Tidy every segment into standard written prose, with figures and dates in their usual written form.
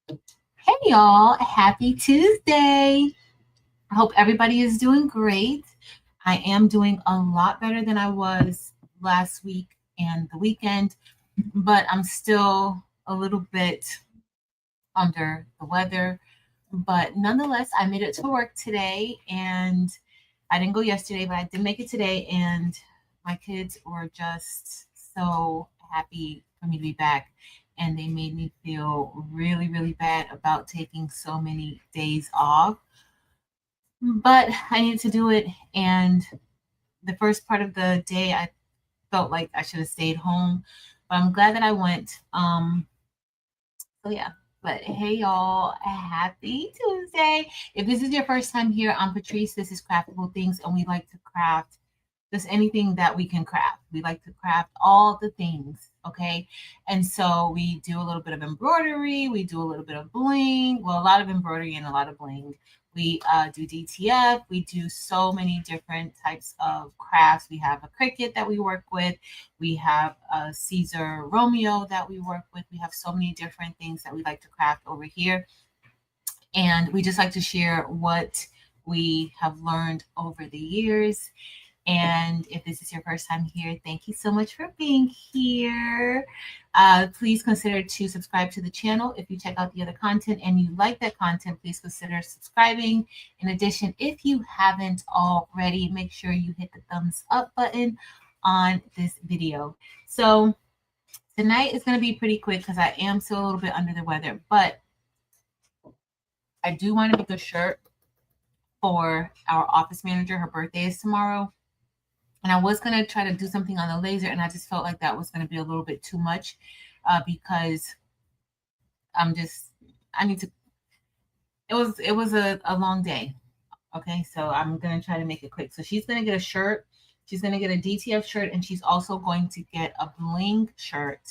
Hey y'all, happy Tuesday. I hope everybody is doing great. I am doing a lot better than I was last week and the weekend, but I'm still a little bit under the weather. But nonetheless, I made it to work today and I didn't go yesterday, but I did make it today. And my kids were just so happy for me to be back. And they made me feel really, really bad about taking so many days off. But I needed to do it. And the first part of the day, I felt like I should have stayed home. But I'm glad that I went. So yeah. But hey y'all, happy Tuesday. If this is your first time here, I'm Patrice. This is Craftable Things, and we like to craft just anything that we can craft. We like to craft all the things, okay? And so we do a little bit of embroidery, we do a little bit of bling, well, a lot of embroidery and a lot of bling. We do DTF, we do so many different types of crafts. We have a Cricut that we work with, we have a Caesar Romeo that we work with. We have so many different things that we like to craft over here. And we just like to share what we have learned over the years. And if this is your first time here, thank you so much for being here. Please consider to subscribe to the channel. If you check out the other content and you like that content, please consider subscribing. In addition, if you haven't already, make sure you hit the thumbs up button on this video. So tonight is going to be pretty quick because I am still a little bit under the weather, but I do want to make a shirt for our office manager. Her birthday is tomorrow. And I was gonna try to do something on the laser, and I just felt like that was gonna be a little bit too much because I'm just I need to. It was a long day. Okay, so I'm gonna try to make it quick. So she's gonna get a shirt. She's gonna get a DTF shirt, and she's also going to get a bling shirt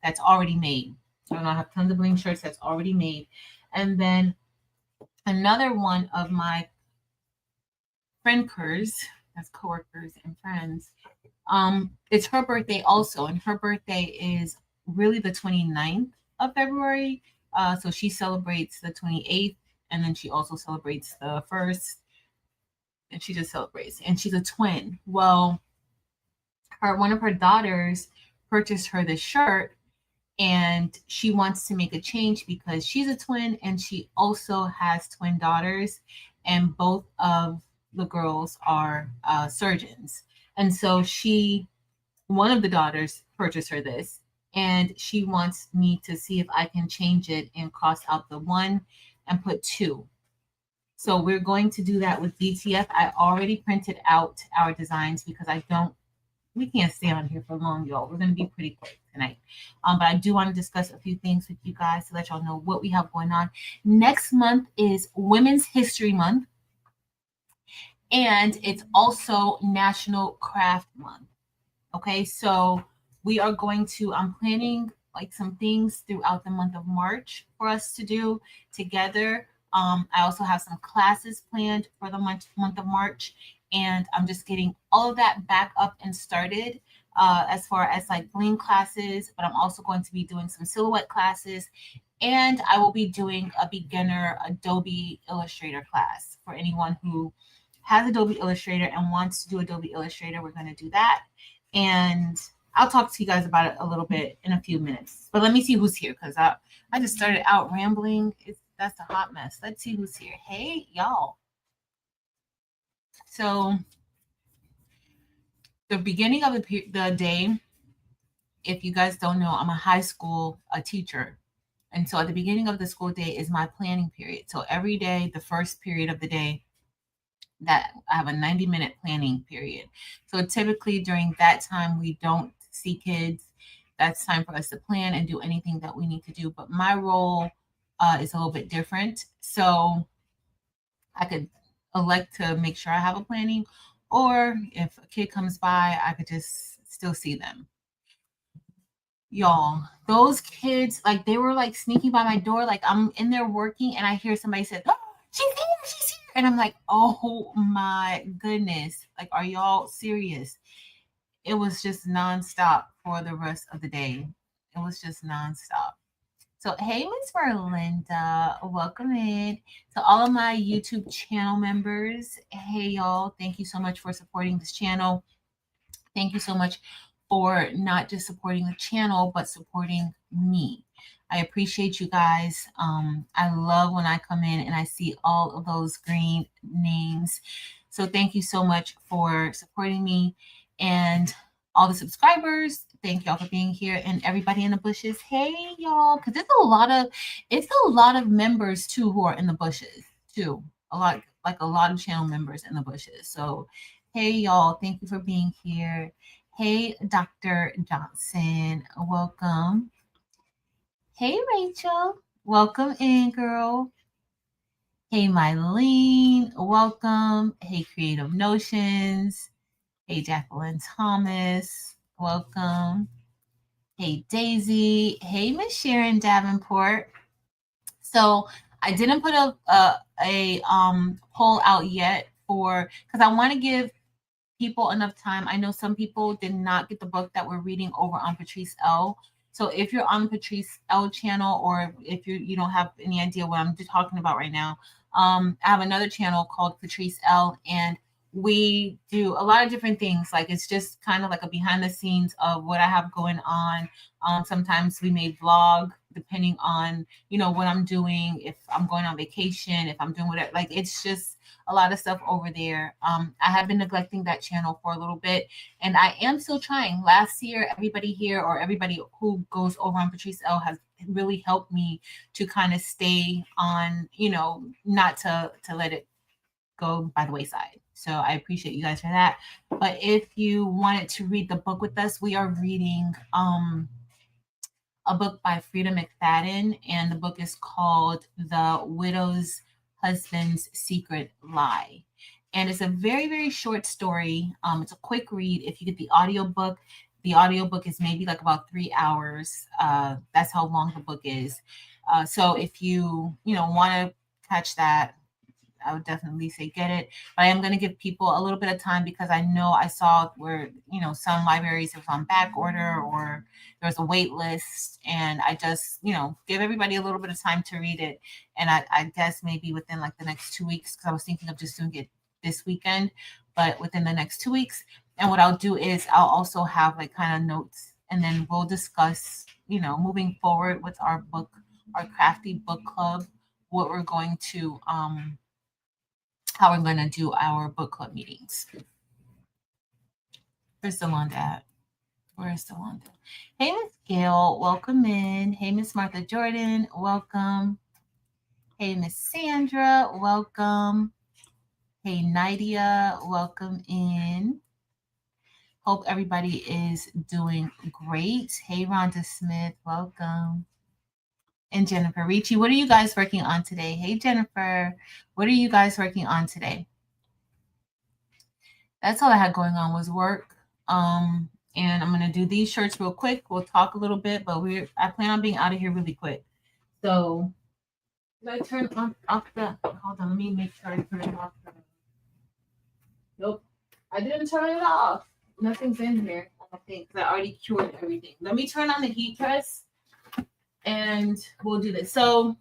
that's already made. So I have tons of bling shirts that's already made, and then another one of my friendkers, that's coworkers and friends. It's her birthday also, and her birthday is really the 29th of February. So she celebrates the 28th, and then she also celebrates the 1st, and she just celebrates. And she's a twin. Well, one of her daughters purchased her this shirt, and she wants to make a change because she's a twin and she also has twin daughters, and both of the girls are surgeons. And so one of the daughters purchased her this, and she wants me to see if I can change it and cross out the one and put two. So we're going to do that with DTF. I already printed out our designs because we can't stay on here for long, y'all. We're going to be pretty quick tonight. But I do want to discuss a few things with you guys to let y'all know what we have going on. Next month is Women's History Month, and it's also National Craft Month. Okay, so I'm planning like some things throughout the month of March for us to do together. I also have some classes planned for the month of March, and I'm just getting all of that back up and started as far as like bling classes, but I'm also going to be doing some silhouette classes, and I will be doing a beginner Adobe Illustrator class for anyone who has Adobe Illustrator and wants to do Adobe Illustrator. We're going to do that. And I'll talk to you guys about it a little bit in a few minutes. But let me see who's here because I just started out rambling. That's a hot mess. Let's see who's here. Hey, y'all. So the beginning of the day, if you guys don't know, I'm a high school teacher. And so at the beginning of the school day is my planning period. So every day, the first period of the day, that I have a 90-minute planning period. So typically during that time, we don't see kids. That's time for us to plan and do anything that we need to do. But my role is a little bit different. So I could elect to make sure I have a planning, or if a kid comes by, I could just still see them. Y'all, those kids, like they were like sneaking by my door, like I'm in there working and I hear somebody say, oh, she's here. And I'm like, oh my goodness. Like, are y'all serious? It was just nonstop for the rest of the day. It was just nonstop. So, hey, Miss Merlinda, welcome in. To all of my YouTube channel members, hey, y'all, thank you so much for supporting this channel. Thank you so much for not just supporting the channel, but supporting me. I appreciate you guys. I love when I come in and I see all of those green names. So thank you so much for supporting me and all the subscribers. Thank y'all for being here and everybody in the bushes. Hey y'all, because it's a lot of members too who are in the bushes too. A lot of channel members in the bushes. So hey y'all, thank you for being here. Hey Dr. Johnson, welcome. Hey Rachel, welcome in, girl. Hey Mylene, welcome. Hey Creative Notions. Hey Jacqueline Thomas, welcome. Hey Daisy. Hey Miss Sharon Davenport. So I didn't put a poll out yet for because I want to give people enough time. I know some people did not get the book that we're reading over on Patrice L. So if you're on Patrice L channel, or if you don't have any idea what I'm talking about right now, I have another channel called Patrice L, and we do a lot of different things. Like it's just kind of like a behind the scenes of what I have going on. Sometimes we may vlog depending on what I'm doing, if I'm going on vacation, if I'm doing whatever. Like it's just a lot of stuff over there. I have been neglecting that channel for a little bit, and I am still trying. Last year, everybody here or everybody who goes over on Patrice L has really helped me to kind of stay on, not to let it go by the wayside. So I appreciate you guys for that. But if you wanted to read the book with us, we are reading a book by Frida McFadden, and the book is called The Widow's Husband's Secret Lie. And it's a very, very short story. It's a quick read. If you get the audiobook is maybe like about 3 hours. That's how long the book is. So if you want to catch that, I would definitely say get it. But I am going to give people a little bit of time because I know I saw where, some libraries have on back order or there's a wait list. And I just, give everybody a little bit of time to read it. And I guess maybe within like the next 2 weeks, because I was thinking of just doing it this weekend, but within the next 2 weeks. And what I'll do is I'll also have like kind of notes, and then we'll discuss, moving forward with our Crafty book club, what we're going to, how we're going to do our book club meetings. Where's Delonda at? Where's Delonda? Hey, Miss Gail, welcome in. Hey, Miss Martha Jordan, welcome. Hey, Miss Sandra, welcome. Hey, Nydia, welcome in. Hope everybody is doing great. Hey, Rhonda Smith, welcome. And Jennifer Ricci, what are you guys working on today? Hey, Jennifer, what are you guys working on today? That's all I had going on was work. And I'm going to do these shirts real quick. We'll talk a little bit, but I plan on being out of here really quick. So did I turn off the, hold on, let me make sure I turn it off. Nope, I didn't turn it off. Nothing's in here, I think, because I already cured everything. Let me turn on the heat press and we'll do this. So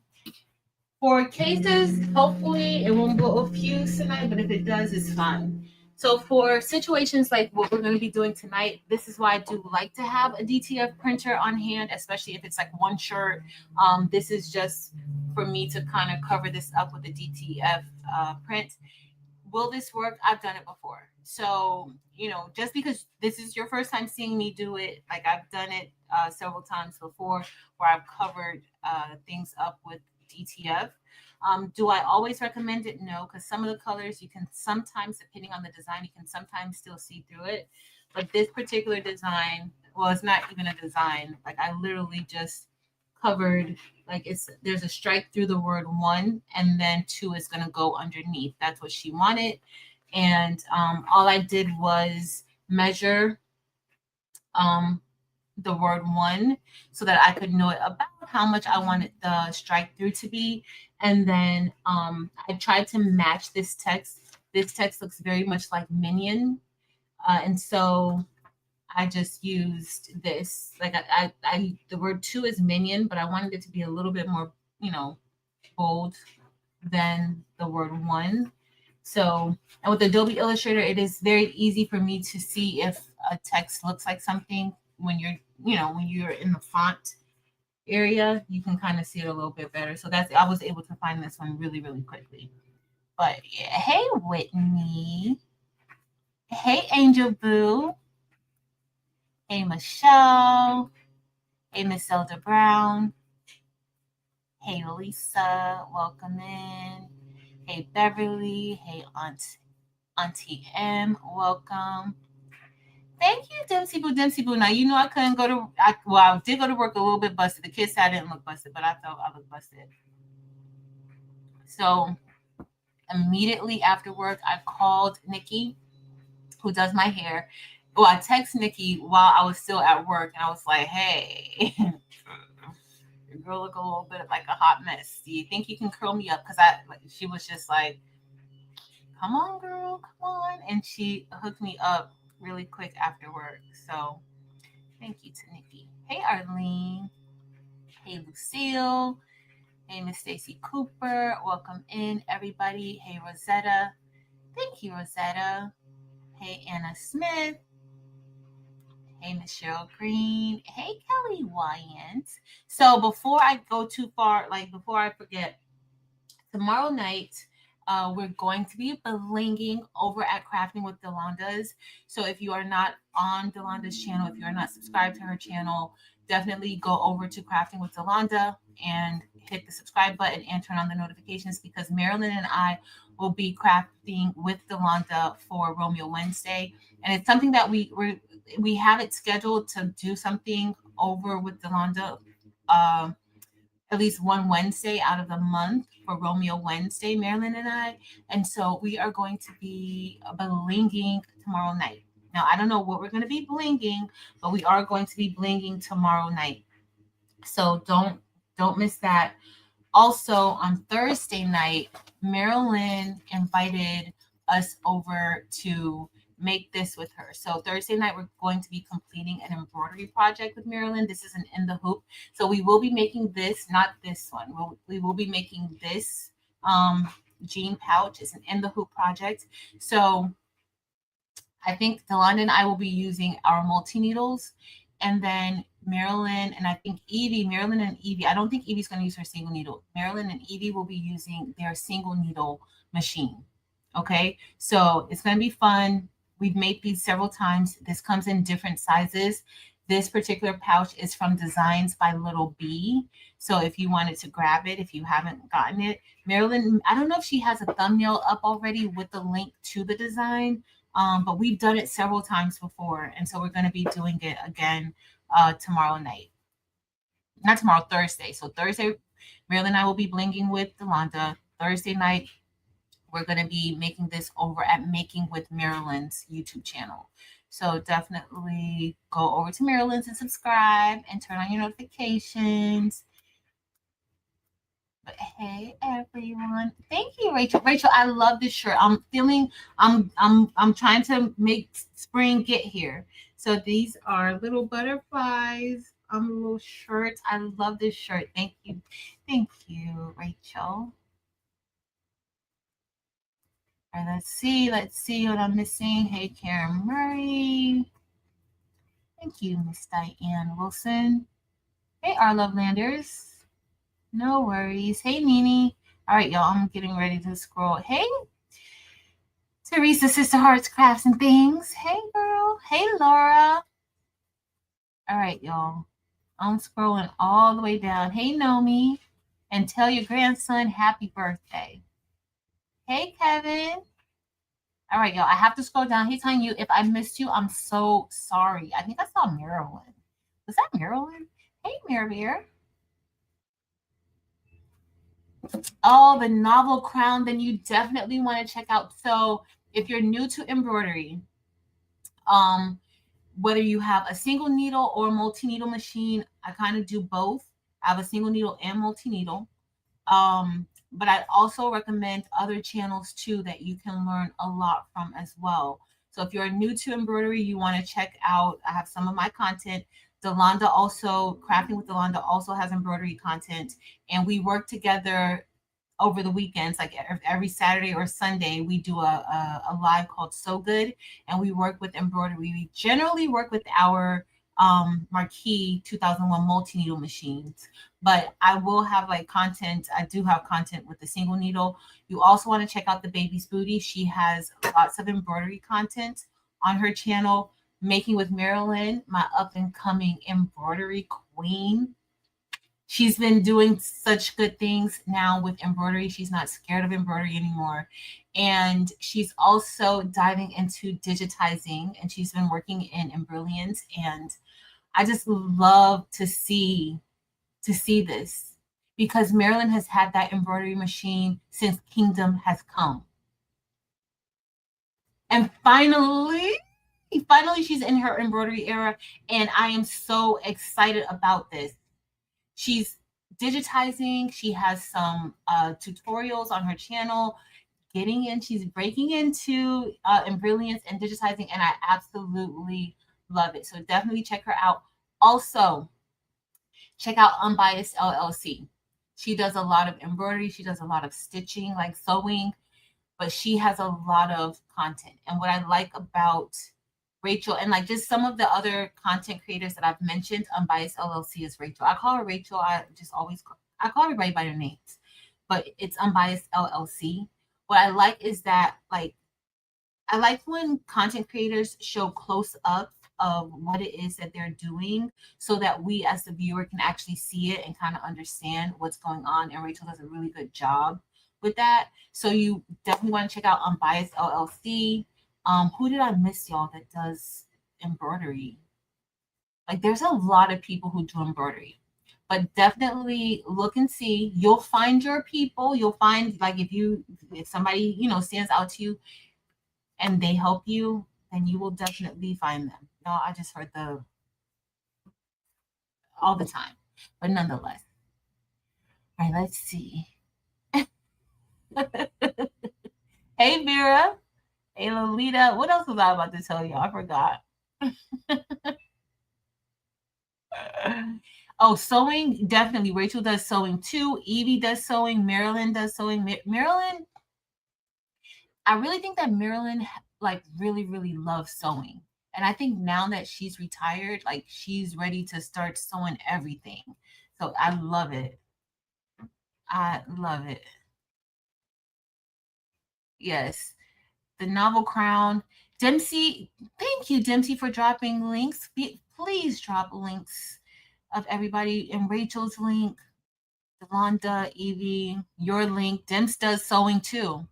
for cases, hopefully it won't blow a fuse tonight, but if it does, it's fine. So for situations like what we're going to be doing tonight, this is why I do like to have a DTF printer on hand, especially if it's like one shirt. This is just for me to kind of cover this up with a DTF print. Will this work? I've done it before. So, just because this is your first time seeing me do it, like I've done it several times before where I've covered things up with DTF. Do I always recommend it? No, because some of the colors you can sometimes, depending on the design, you can sometimes still see through it. But this particular design, well, it's not even a design. Like I literally just covered, like there's a stripe through the word one, and then two is going to go underneath. That's what she wanted. And all I did was measure the word one so that I could know about how much I wanted the strike through to be. And then I tried to match this text. This text looks very much like Minion. And so I just used this. Like the word two is minion, but I wanted it to be a little bit more, bold than the word one. So, and with Adobe Illustrator, it is very easy for me to see if a text looks like something when you're in the font area, you can kind of see it a little bit better. So I was able to find this one really, really quickly. But yeah, hey Whitney. Hey Angel Boo. Hey Michelle. Hey Miss Elder Brown. Hey Lisa. Welcome in. Hey Beverly. Hey Auntie M. Welcome. Thank you, Dempsey Boo. Dempsey Boo. Now, I couldn't go to, I did go to work a little bit busted. The kids said I didn't look busted, but I felt I looked busted. So immediately after work, I called Nikki, who does my hair. Well, I texted Nikki while I was still at work, and I was like, hey, your girl look a little bit like a hot mess. Do you think you can curl me up? Because she was just like, come on, girl, come on. And she hooked me up really quick after work. So thank you to Nikki. Hey, Arlene. Hey, Lucille. Hey, Miss Stacy Cooper. Welcome in, everybody. Hey, Rosetta. Thank you, Rosetta. Hey, Anna Smith. Hey, Miss Cheryl Green. Hey, Kelly Wyant. So before I go too far, before I forget, tomorrow night, we're going to be blinging over at Crafting with Delanda's. So if you are not on Delanda's channel, if you are not subscribed to her channel, definitely go over to Crafting with Delanda and hit the subscribe button and turn on the notifications, because Marilyn and I will be crafting with Delanda for Romeo Wednesday. And it's something that we have it scheduled to do something over with Delanda. At least one Wednesday out of the month for Romeo Wednesday, Marilyn and I. And so we are going to be blinging tomorrow night. Now, I don't know what we're going to be blinging, but we are going to be blinging tomorrow night. So don't miss that. Also, on Thursday night, Marilyn invited us over to make this with her. So Thursday night, we're going to be completing an embroidery project with Marilyn. This is an In the Hoop. So we will be making this, not this one. We will be making this jean pouch. It's an In the Hoop project. So I think Delanda and I will be using our multi-needles. And then Marilyn and I think Marilyn and Evie, I don't think Evie's going to use her single needle. Marilyn and Evie will be using their single needle machine. Okay, so it's going to be fun. We've made these several times. This comes in different sizes. This particular pouch is from Designs by Little B. So if you wanted to grab it, if you haven't gotten it, Marilyn, I don't know if she has a thumbnail up already with the link to the design, but we've done it several times before. And so we're going to be doing it again tomorrow night. Not tomorrow, Thursday. So Thursday, Marilyn and I will be blinging with Delanda. Thursday night, we're going to be making this over at Making with Marilyn's YouTube channel. So definitely go over to Marilyn's and subscribe and turn on your notifications. But hey everyone, thank you, Rachel. Rachel, I love this shirt. I'm trying to make spring get here. So these are little butterflies on the little shirts. I love this shirt. Thank you, Rachel. All right, let's see what I'm missing. Hey, Karen Murray. Thank you, Miss Diane Wilson. Hey, our Lovelanders. No worries. Hey, Nini. All right, y'all, I'm getting ready to scroll. Hey, Teresa, Sister Hearts, Crafts and Things. Hey, girl. Hey, Laura. All right, y'all. I'm scrolling all the way down. Hey, Nomi. And tell your grandson happy birthday. Hey, Kevin. All right, y'all. I have to scroll down. He's telling you, if I missed you, I'm so sorry. I think I saw Marilyn. Was that Marilyn? Hey, Mirabeer. Oh, the novel crown. Then you definitely want to check out. So if you're new to embroidery, whether you have a single needle or multi-needle machine, I kind of do both. I have a single needle and multi-needle. But I also recommend other channels too that you can learn a lot from as well. So if you're new to embroidery, you want to check out, I have some of my content. Delonda also, Crafting with Delonda also has embroidery content. And we work together over the weekends, like every Saturday or Sunday, we do a live called So Good, and we work with embroidery. We generally work with our marquee 2001 multi-needle machines, but I will have like content. I do have content with the single needle. You also want to check out the Baby's Booty. She has lots of embroidery content on her channel. Making with Marilyn, my up and coming embroidery queen. She's been doing such good things now with embroidery. She's not scared of embroidery anymore. And she's also diving into digitizing, and she's been working in Embrilliant. And I just love to see this, because Marilyn has had that embroidery machine since Kingdom has come. And finally she's in her embroidery era, and I am so excited about this. She's digitizing. She has some tutorials on her channel. She's breaking into Embrilliance and digitizing, and I absolutely love it. So definitely check her out. Also, check out Unbiased LLC. She does a lot of embroidery. She does a lot of stitching, like sewing, but she has a lot of content. And what I like about Rachel, and like just some of the other content creators that I've mentioned, Unbiased LLC is Rachel. I call her Rachel. I call everybody by their names, but it's Unbiased LLC. What I like is that, like, I like when content creators show close up of what it is that they're doing, so that we as the viewer can actually see it and kind of understand what's going on. And Rachel does a really good job with that. So you definitely want to check out Unbiased LLC. Who did I miss, y'all, that does embroidery? Like, there's a lot of people who do embroidery, but definitely look and see. You'll find your people. You'll find, like, if somebody, stands out to you and they help you, then you will definitely find them. No, I just heard all the time, but nonetheless. All right, let's see. Hey, Vera. Hey, Lolita. What else was I about to tell you? I forgot. Oh, sewing. Definitely. Rachel does sewing too. Evie does sewing. Marilyn does sewing. Marilyn, I really think that Marilyn, like, really, really loves sewing. And I think now that she's retired, like, she's ready to start sewing everything. So I love it. I love it. Yes. The Novel Crown. Dempsey, thank you, Dempsey, for dropping links. Please drop links of everybody, and Rachel's link, Delonda, Evie, your link. Dems does sewing too.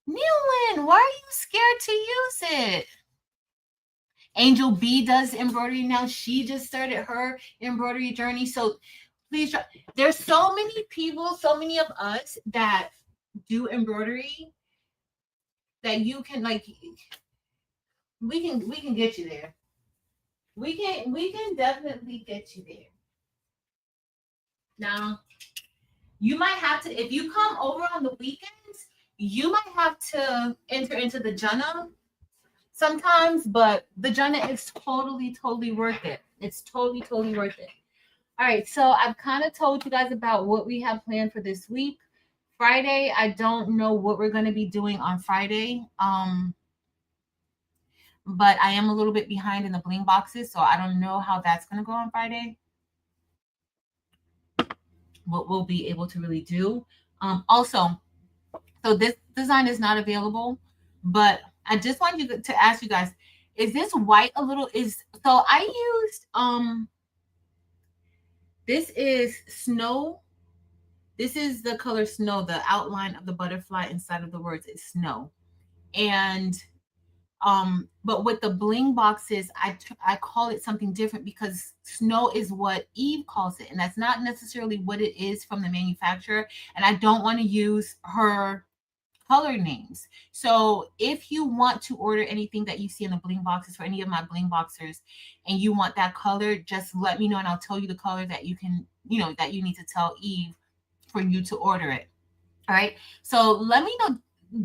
Neilyn, why are you scared to use it? Angel B does embroidery now. She just started her embroidery journey. So please try. There's so many people, so many of us that do embroidery that you can, like, we can get you there. We can definitely get you there. Now, you might have to, if you come over on the weekends, you might have to enter into the Jana sometimes, but the Jana is totally worth it. It's totally worth it. All right, so I've kind of told you guys about what we have planned for this week. Friday, I don't know what we're going to be doing on Friday. But I am a little bit behind in the bling boxes, so I don't know how that's going to go on Friday. What we'll be able to really do. Also, so this design is not available, but I just want you to ask you guys, is this white a little, so I used, this is Snow. This is the color Snow. The outline of the butterfly inside of the words is Snow. And but with the bling boxes, I call it something different because Snow is what Eve calls it, and that's not necessarily what it is from the manufacturer. And I don't want to use her color names. So if you want to order anything that you see in the bling boxes for any of my bling boxers, and you want that color, just let me know, and I'll tell you the color that you can, that you need to tell Eve for you to order it. All right. So let me know.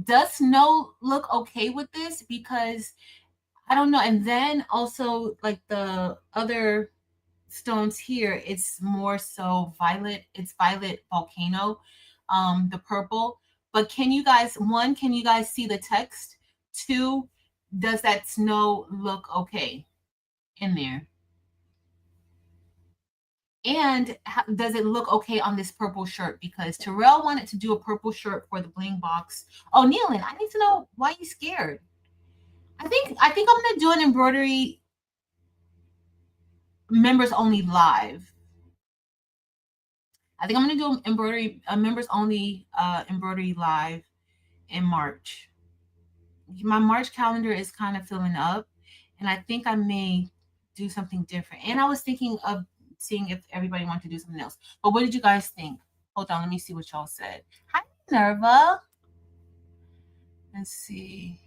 does snow look okay with this? Because I don't know. And then also like the other stones here, it's more so violet. It's violet volcano, the purple. But can you guys, one, can you guys see the text? Two, does that snow look okay in there? And does it look okay on this purple shirt? Because Terrell wanted to do a purple shirt for the bling box. Oh, Nealon, I need to know why you scared. I think I'm gonna do an embroidery members only live. I think I'm gonna do embroidery members only embroidery live in March. My March calendar is kind of filling up, and I think I may do something different. And I was thinking of seeing if everybody wanted to do something else. But what did you guys think? Hold on, let me see what y'all said. Hi, Nerva. Let's see.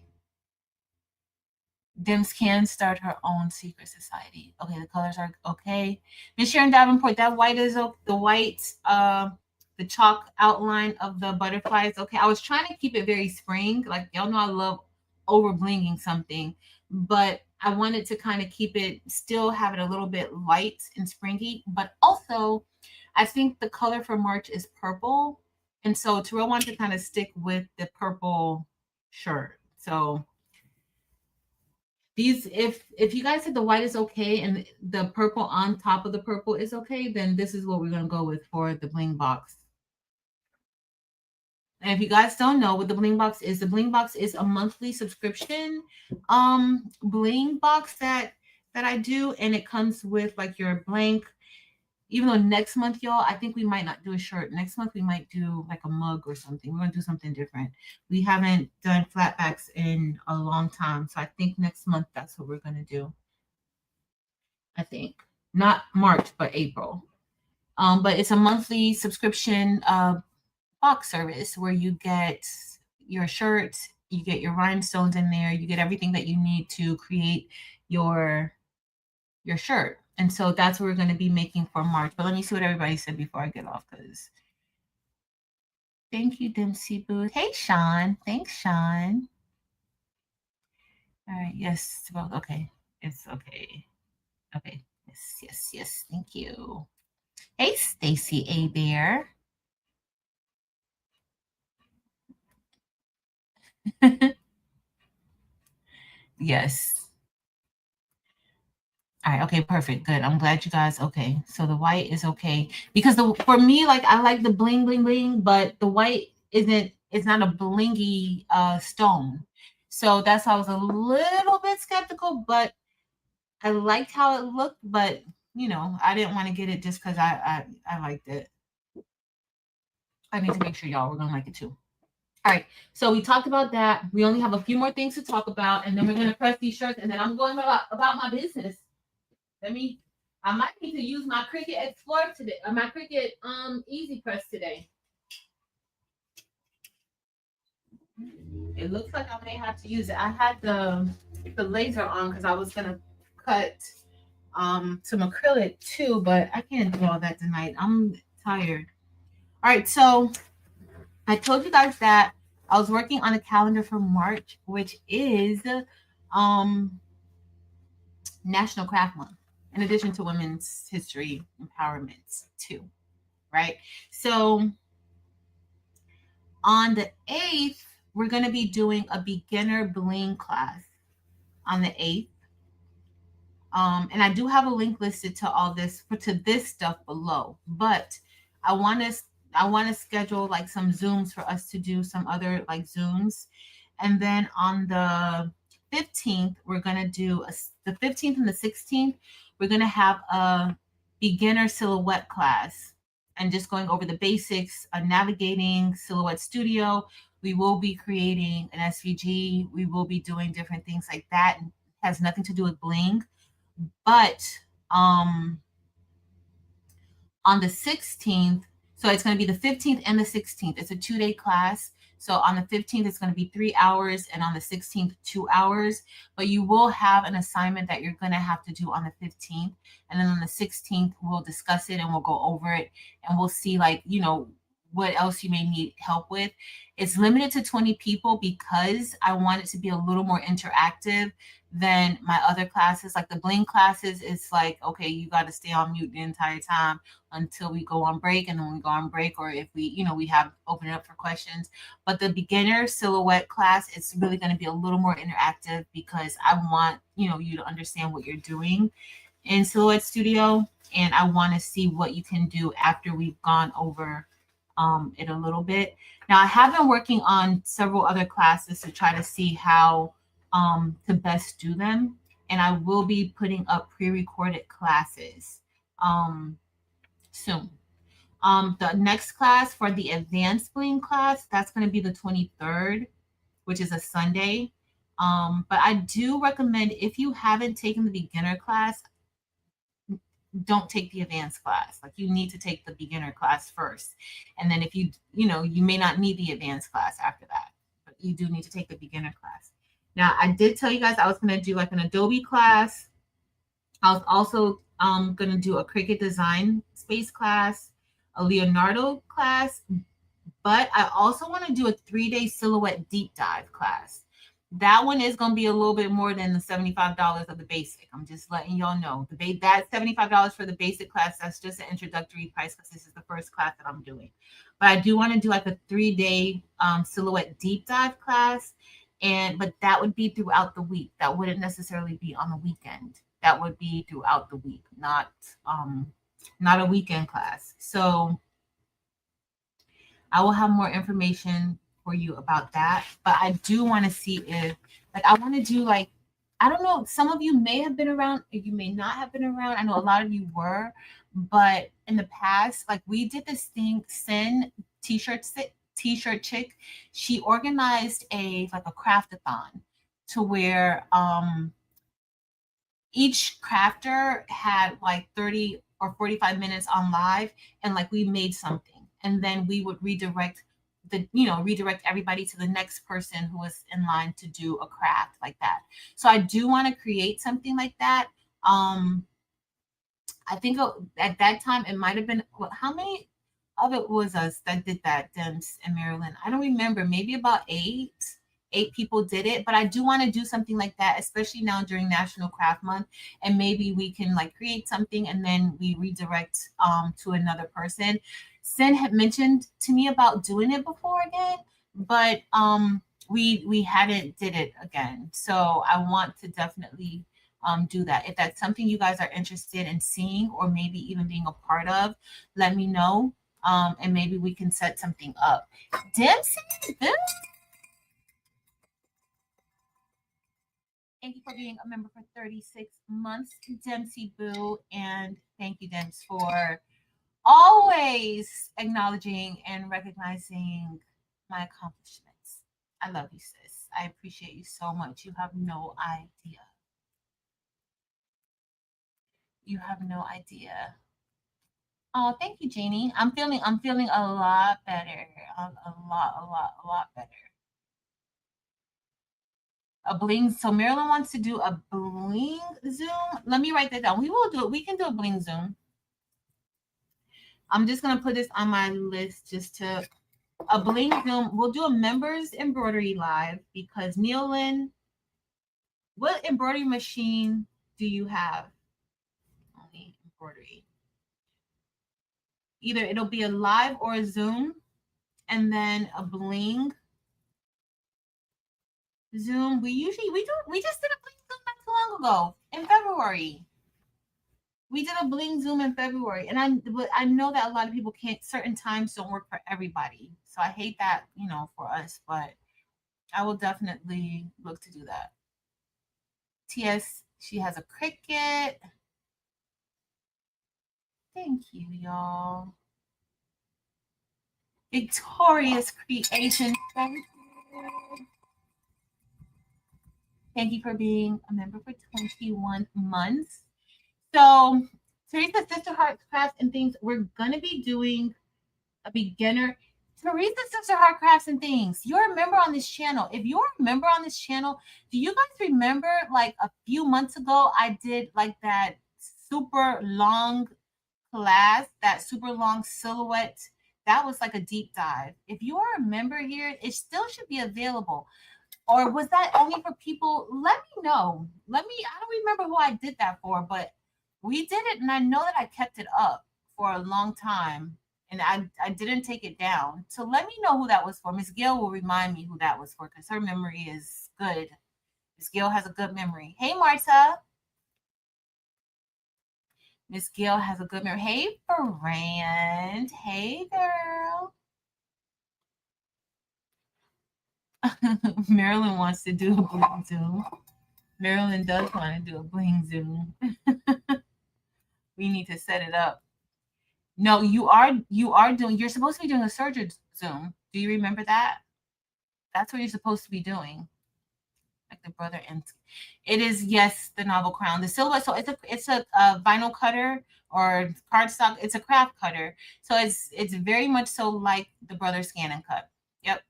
Dims can start her own secret society. Okay, the colors are okay. Miss Sharon Davenport, that white is the white, the chalk outline of the butterflies. Okay, I was trying to keep it very spring. Like y'all know, I love over blinging something, but I wanted to kind of keep it, still have it a little bit light and springy. But also, I think the color for March is purple, and so Terrell wanted to kind of stick with the purple shirt. So these, if you guys said the white is okay and the purple on top of the purple is okay, then this is what we're gonna go with for the bling box. And if you guys don't know what the bling box is, the bling box is a monthly subscription bling box that I do, and it comes with like your blank. Even though next month, y'all, I think we might not do a shirt. Next month we might do like a mug or something. We're gonna do something different. We haven't done flatbacks in a long time, so I think next month that's what we're gonna do. I think not March, but April. But it's a monthly subscription box service where you get your shirts, you get your rhinestones in there, you get everything that you need to create your your shirt. And so that's what we're going to be making for March. But let me see what everybody said before I get off, because thank you, Dempsey Booth. Hey, Sean. Thanks, Sean. All right. Yes. Well, okay. It's okay. Okay. Yes. Yes. Yes. Thank you. Hey, Stacy A. Bear. Yes. All right. Okay. Perfect. Good. I'm glad you guys. Okay. So the white is okay because the for me, like I like the bling bling bling, but the white isn't. It's not a blingy stone. So that's why I was a little bit skeptical, but I liked how it looked. But you know, I didn't want to get it just because I liked it. I need to make sure y'all were gonna like it too. All right. So we talked about that. We only have a few more things to talk about, and then we're gonna press these shirts, and then I'm going about my business. Let me. I might need to use my Cricut Explore today, or my Cricut Easy Press today. It looks like I may have to use it. I had the laser on because I was gonna cut some acrylic too, but I can't do all that tonight. I'm tired. All right, so I told you guys that I was working on a calendar for March, which is um National Craft Month, in addition to Women's History Empowerment too, right? So on the 8th, we're going to be doing a beginner bling class on the 8th. And I do have a link listed to all this to this stuff below, but I want to I want to schedule like some Zooms for us to do some other like Zooms. And then on the 15th, we're going to do the 15th and the 16th, we're going to have a beginner silhouette class and just going over the basics of navigating Silhouette Studio. We will be creating an SVG. We will be doing different things like that. It has nothing to do with bling. But um, on the 16th, so it's going to be the 15th and the 16th. It's a 2-day class. So on the 15th, it's going to be 3 hours, and on the 16th, 2 hours. But you will have an assignment that you're going to have to do on the 15th. And then on the 16th, we'll discuss it and we'll go over it and we'll see, like, you know, what else you may need help with. It's limited to 20 people because I want it to be a little more interactive than my other classes. Like the Bling classes, it's like, okay, you got to stay on mute the entire time until we go on break. And then when we go on break, or if we, you know, we have open it up for questions. But the beginner silhouette class, it's really going to be a little more interactive because I want, you know, you to understand what you're doing in Silhouette Studio. And I want to see what you can do after we've gone over it a little bit. Now, I have been working on several other classes to try to see how to best do them. And I will be putting up pre-recorded classes soon. The next class for the advanced bling class, that's going to be the 23rd, which is a Sunday. But I do recommend, if you haven't taken the beginner class, don't take the advanced class. Like, you need to take the beginner class first. And then if you know, you may not need the advanced class after that, but you do need to take the beginner class. Now, I did tell you guys I was going to do like an Adobe class. I was also going to do a Cricut design space class, a Leonardo class, but I also want to do a 3-day silhouette deep dive class. That one is going to be a little bit more than the $75 of the basic. I'm just letting y'all know. That $75 for the basic class, that's just an introductory price because this is the first class that I'm doing. But I do want to do like a 3-day silhouette deep dive class. But that would be throughout the week. That wouldn't necessarily be on the weekend. That would be throughout the week, not a weekend class. So I will have more information for you about that. But I do want to see if, like, I want to do, like, I don't know, some of you may have been around, or you may not have been around. I know a lot of you were, but in the past, like, we did this thing, Sin T-shirt chick. She organized a craftathon to where each crafter had like 30 or 45 minutes on live, and like we made something, and then we would redirect everybody to the next person who was in line to do a craft like that. So I do want to create something like that. I think at that time it might have been, how many of it was us that did that, Dems and Marilyn? I don't remember, maybe about eight people did it, but I do want to do something like that, especially now during National Craft Month, and maybe we can like create something and then we redirect to another person. Sin had mentioned to me about doing it before again, but we hadn't did it again. So I want to definitely do that. If that's something you guys are interested in seeing or maybe even being a part of, let me know. And maybe we can set something up. Dempsey, thank you for being a member for 36 months, Dempsey Boo. And thank you, Dems, for always acknowledging and recognizing my accomplishments. I love you, sis. I appreciate you so much. You have no idea. You have no idea. Oh, thank you, Jeannie. I'm feeling a lot better. A lot better. A bling. So Marilyn wants to do a bling Zoom. Let me write that down. We will do it. We can do a bling Zoom. I'm just gonna put this on my list just to a bling Zoom. We'll do a members embroidery live because Neolyn, what embroidery machine do you have? Only embroidery. Either it'll be a live or a Zoom, and then a bling Zoom. We just did a bling Zoom not too long ago in February. We did a bling Zoom in February, and I know that a lot of people can't. Certain times don't work for everybody, so I hate that, for us. But I will definitely look to do that. TS, she has a Cricut. Thank you, y'all. Victorious Creation. Thank you for being a member for 21 months. So, Teresa Sister Heart Crafts and Things, we're going to be doing a beginner. Teresa Sister Heart Crafts and Things, you're a member on this channel. If you're a member on this channel, do you guys remember like a few months ago, I did like that super long class, that super long silhouette That was like a deep dive. If you are a member here, it still should be available. Or was that only for people? Let me know. I don't remember who I did that for, but we did it, and I know that I kept it up for a long time, and I didn't take it down. So let me know who that was for. Miss Gail will remind me who that was for because her memory is good. Miss Gail has a good memory. Hey, Marta. Miss Gail has a good memory. Hey, friend. Hey, girl. Marilyn wants to do a bling zoom. Marilyn does want to do a bling zoom. We need to set it up. No, you're supposed to be doing a surgery zoom. Do you remember that? That's what you're supposed to be doing. Like the brother and it is, yes, the novel crown. The silhouette, so it's a vinyl cutter or cardstock. It's a craft cutter. So it's very much so like the brother scan and cut. Yep.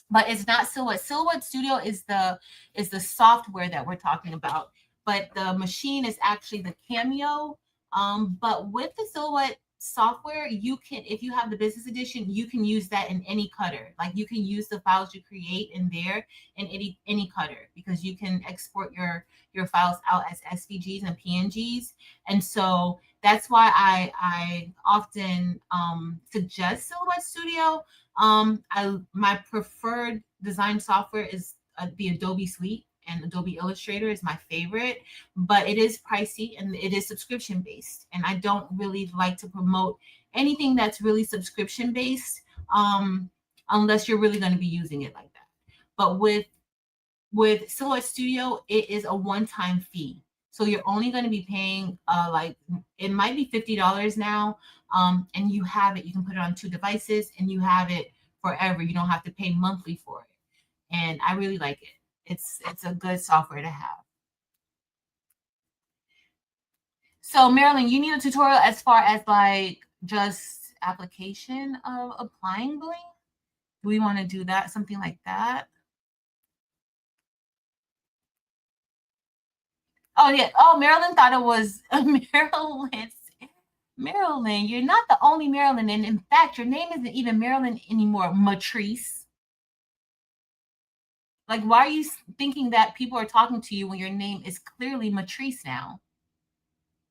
But it's not Silhouette. Silhouette Studio is the software that we're talking about, but the machine is actually the Cameo. But with the Silhouette software, you can, if you have the business edition, you can use that in any cutter. Like you can use the files you create in there in any cutter because you can export your files out as SVGs and PNGs. And so that's why I often suggest Silhouette Studio. My preferred design software is the Adobe Suite, and Adobe Illustrator is my favorite, but it is pricey and it is subscription based. And I don't really like to promote anything that's really subscription based, unless you're really going to be using it like that. But with Silhouette Studio, it is a one-time fee. So you're only going to be paying like it might be $50 now, and you have it. You can put it on 2 devices, and you have it forever. You don't have to pay monthly for it, and I really like it. It's a good software to have. So Marilyn, you need a tutorial as far as like just application of applying Bling. Do we want to do that? Something like that? Oh yeah. Oh, Marilyn thought it was Marilyn. Marilyn, you're not the only Marilyn, and in fact, your name isn't even Marilyn anymore. Matrice. Like, why are you thinking that people are talking to you when your name is clearly Matrice now?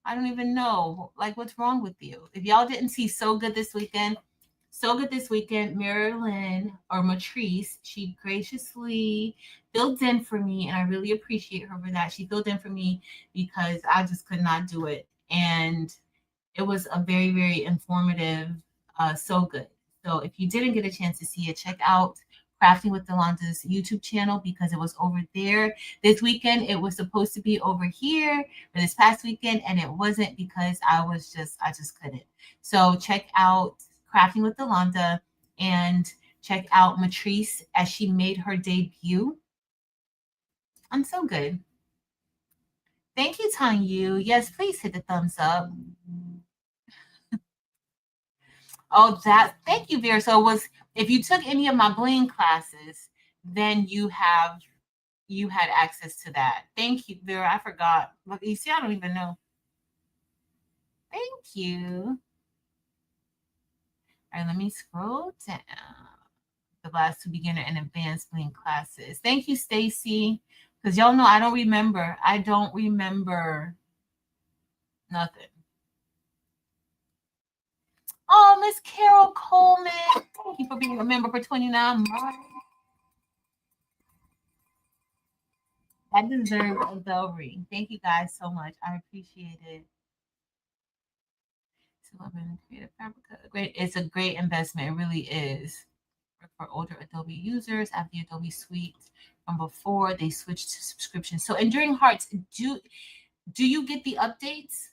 I don't even know. Like, what's wrong with you? If y'all didn't see So Good This Weekend, Marilyn or Matrice, she graciously filled in for me, and I really appreciate her for that. She filled in for me because I just could not do it. And it was a very, very informative, So Good. So if you didn't get a chance to see it, check out Crafting with Yolanda's YouTube channel because it was over there this weekend. It was supposed to be over here for this past weekend, and it wasn't because I just couldn't. So check out Crafting with Yolanda and check out Matrice as she made her debut. I'm so good. Thank you, Tanyu. Yes, please hit the thumbs up. Oh, thank you, Vera. So it was, if you took any of my Bling classes, then you had access to that. Thank you, Vera. I forgot. Look, you see, I don't even know. Thank you. All right, let me scroll down. The last 2 beginner and advanced Bling classes. Thank you, Stacy. Because y'all know I don't remember. I don't remember nothing. Oh, Miss Carol Coleman. Thank you for being a member for 29 months. That deserves a bell ring. Thank you guys so much. I appreciate it. So I'm in Creative Fabrica. Great. It's a great investment. It really is. For older Adobe users, I have the Adobe Suite from before they switched to subscription. So Enduring Hearts, do you get the updates?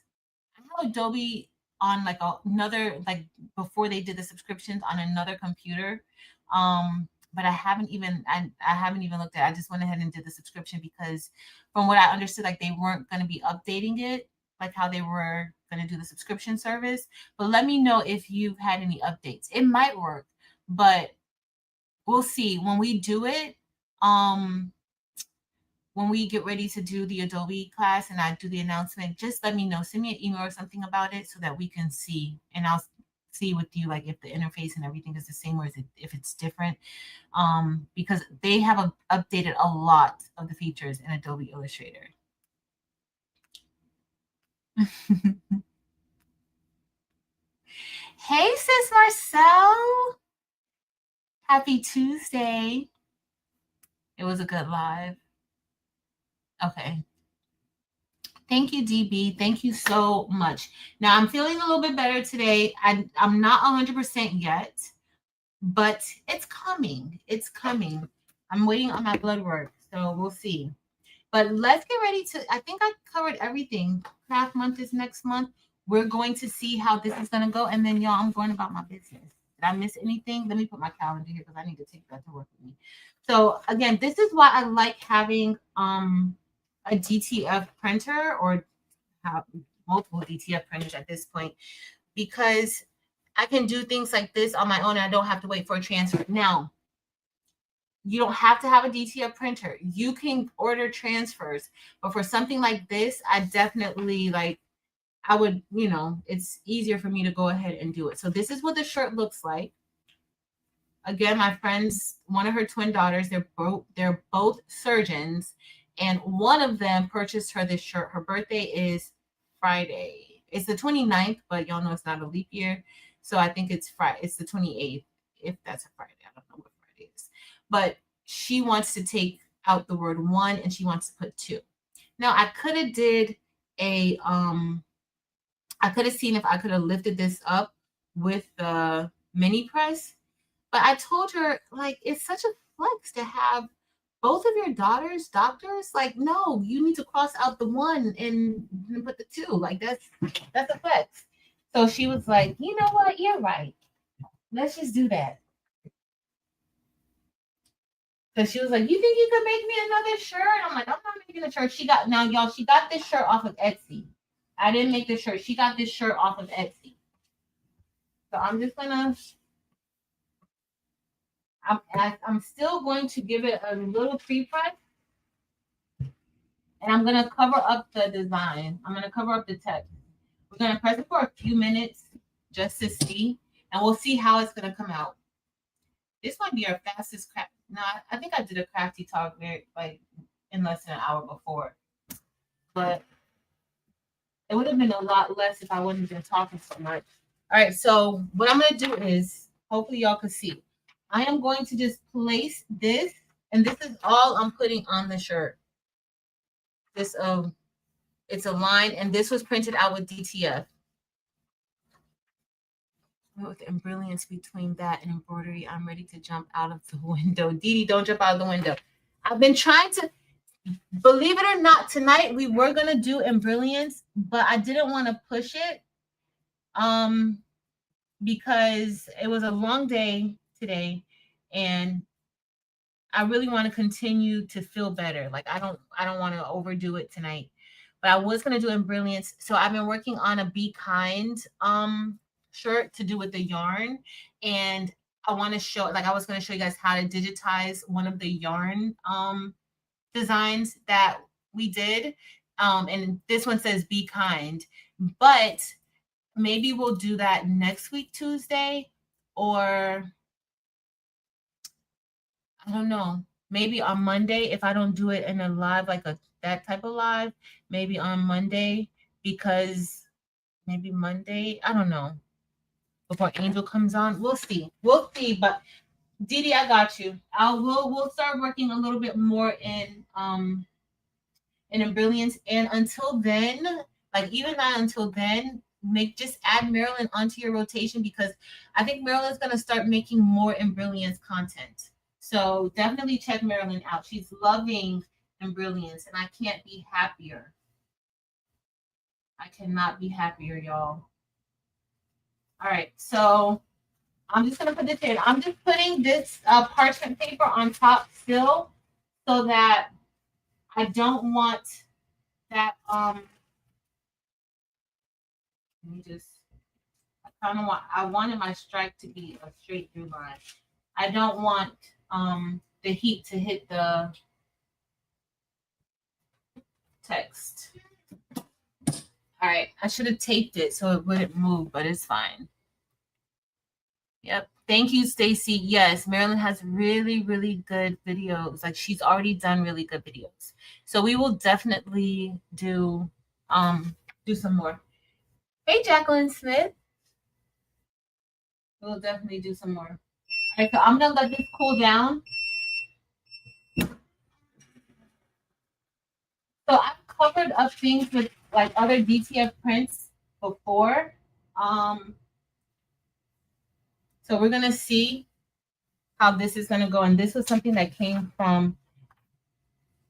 I have Adobe on like another, like before they did the subscriptions on another computer. But I haven't even looked at it. I just went ahead and did the subscription because from what I understood, like they weren't going to be updating it like how they were going to do the subscription service. But let me know if you've had any updates. It might work, but we'll see when we do it. When we get ready to do the Adobe class and I do the announcement, just let me know. Send me an email or something about it so that we can see, and I'll see with you like if the interface and everything is the same or if it's different. Because they have updated a lot of the features in Adobe Illustrator. Hey, sis Marcel. Happy Tuesday. It was a good live. Okay. Thank you, DB. Thank you so much. Now, I'm feeling a little bit better today. I'm not 100% yet, but it's coming. It's coming. I'm waiting on my blood work, so we'll see. But let's get ready to, I think I covered everything. Craft month is next month. We're going to see how this is going to go. And then, y'all, I'm going about my business. Did I miss anything? Let me put my calendar here because I need to take that to work with me. So, again, this is why I like having a DTF printer or have multiple DTF printers at this point, because I can do things like this on my own and I don't have to wait for a transfer. Now, you don't have to have a DTF printer. You can order transfers. But for something like this, I definitely I would, it's easier for me to go ahead and do it. So this is what the shirt looks like. Again, my friend's, one of her twin daughters, they're both surgeons. And one of them purchased her this shirt. Her birthday is Friday. It's the 29th, but y'all know it's not a leap year. So I think it's Friday. It's the 28th, if that's a Friday. I don't know what Friday is. But she wants to take out the word one and she wants to put two. Now I could have did a I could have seen if I could have lifted this up with the mini press, but I told her it's such a flex to have both of your daughters doctors. No, you need to cross out the one and put the two. That's a flex. So she was like, you know what? You're right. Let's just do that. So she was like, you think you could make me another shirt? I'm like, I'm not making a shirt. She got this shirt off of Etsy. I didn't make the shirt. She got this shirt off of Etsy. So I'm just gonna, I'm still going to give it a little pre-press. And I'm gonna cover up the design. I'm gonna cover up the text. We're gonna press it for a few minutes just to see, and we'll see how it's gonna come out. This might be our fastest craft. No, I think I did a crafty talk in less than an hour before, but it would have been a lot less if I wouldn't have been talking so much. All right, so what I'm gonna do is, hopefully y'all can see. I am going to just place this, and this is all I'm putting on the shirt. This it's a line, and this was printed out with DTF. With the brilliance between that and embroidery, I'm ready to jump out of the window. Dee, don't jump out of the window. I've been trying to, believe it or not, tonight we were gonna do brilliance, but I didn't want to push it, because it was a long day today, and I really want to continue to feel better. I don't want to overdo it tonight, but I was gonna do brilliance. So I've been working on a Be Kind shirt to do with the yarn, and I want to show, I was going to show you guys how to digitize one of the yarn designs that we did, and this one says Be Kind, but maybe we'll do that next week Tuesday, or I don't know, maybe on Monday if I don't do it in a live, that type of live, maybe on Monday, because maybe Monday, I don't know, before Angel comes on. We'll see. But Didi, I got you. We'll start working a little bit more in brilliance. And until then, even not until then, just add Marilyn onto your rotation, because I think Marilyn's gonna start making more brilliance content. So definitely check Marilyn out. She's loving brilliance, and I can't be happier. I cannot be happier, y'all. All right, so I'm just gonna put this in. I'm just putting this parchment paper on top still, so that I don't want that. Let me just. I wanted my stripe to be a straight through line. I don't want the heat to hit the text. All right, I should have taped it so it wouldn't move, but it's fine. Yep. Thank you, Stacy. Yes, Marilyn has really, really good videos. Like she's already done really good videos. So we will definitely do some more. Hey, Jacqueline Smith. We'll definitely do some more. All right, so I'm gonna let this cool down. So I've covered up things with like other DTF prints before. So we're gonna see how this is gonna go. And this was something that came from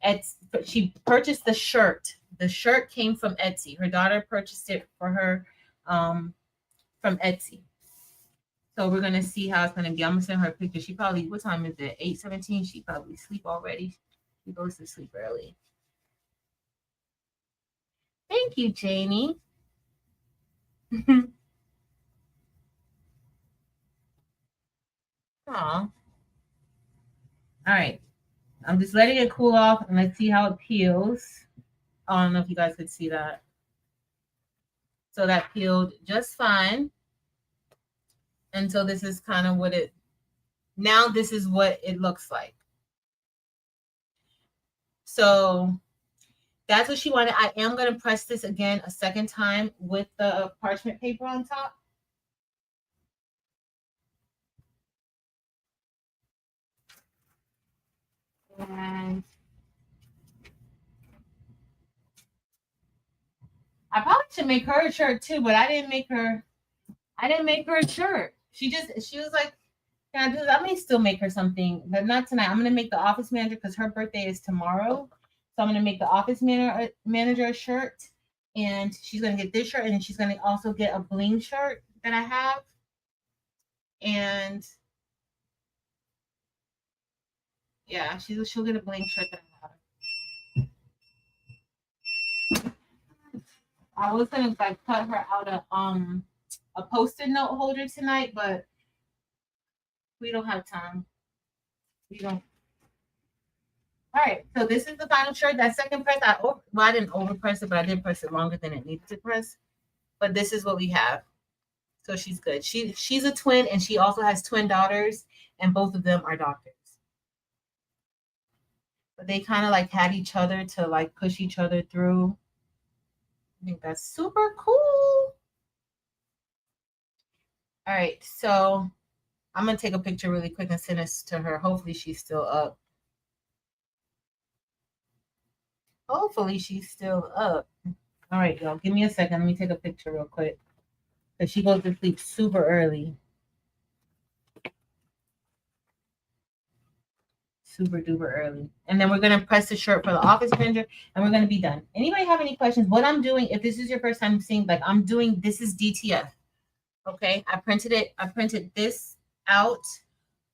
Etsy. She purchased the shirt. The shirt came from Etsy. Her daughter purchased it for her from Etsy. So we're gonna see how it's gonna be. I'm gonna send her a picture. She probably, what time is it? 8:17. She probably sleep already. She goes to sleep early. Thank you, Jamie. Aw. All right. I'm just letting it cool off and let's see how it peels. I don't know if you guys could see that. So that peeled just fine. And so this is kind of what now this is what it looks like. So that's what she wanted. I am going to press this again a second time with the parchment paper on top. And I probably should make her a shirt too, but I didn't make her a shirt. She was like, can I do that? I may still make her something, but not tonight. I'm gonna make the office manager because her birthday is tomorrow. So I'm gonna make the office manager a shirt, and she's gonna get this shirt, and she's gonna also get a bling shirt that I have. And yeah, she'll get a bling shirt that I have. I was gonna like cut her out a post-it note holder tonight, but we don't have time. We don't. All right, so this is the final shirt. That second press, I didn't overpress it, but I did press it longer than it needed to press. But this is what we have. So she's good. She's a twin, and she also has twin daughters, and both of them are doctors. But they kind of like had each other to like push each other through. I think that's super cool. All right, so I'm gonna take a picture really quick and send this to her. Hopefully she's still up. Hopefully she's still up. All right, y'all. Give me a second. Let me take a picture real quick. Because she goes to sleep super early. Super duper early. And then we're going to press the shirt for the office manager and we're going to be done. Anybody have any questions? What I'm doing, if this is your first time seeing, like I'm doing, this is DTF. Okay. I printed this out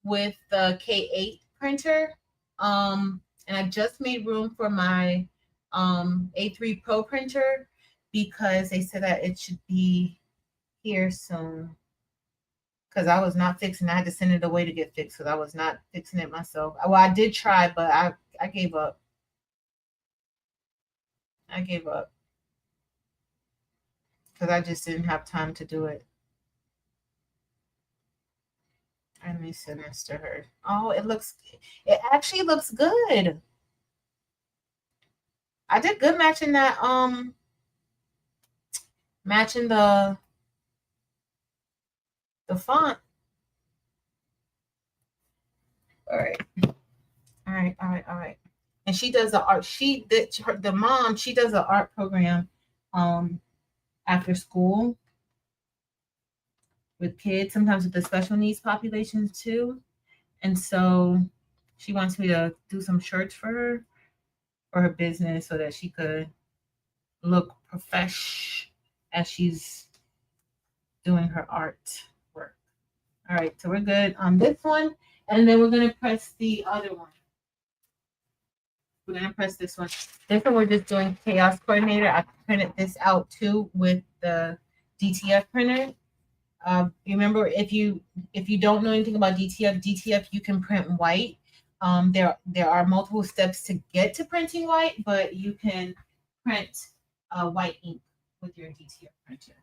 with the K8 printer. And I just made room for my A3 Pro printer because they said that it should be here soon. Because I was not fixing it. I had to send it away to get fixed because I was not fixing it myself. Well, I did try, but I gave up. I gave up because I just didn't have time to do it. Let me send this to her. Oh, it actually looks good. I did good matching that, matching the font. All right. And she does the art. The mom, she does the art program after school with kids, sometimes with the special needs populations too. And so she wants me to do some shirts for her business so that she could look profesh as she's doing her art work. All right, so we're good on this one. And then we're going to press the other one. We're going to press this one. This one we're just doing Chaos Coordinator. I printed this out too with the DTF printer. Remember, if you don't know anything about DTF, you can print white. There are multiple steps to get to printing white, but you can print white ink with your DTF printer.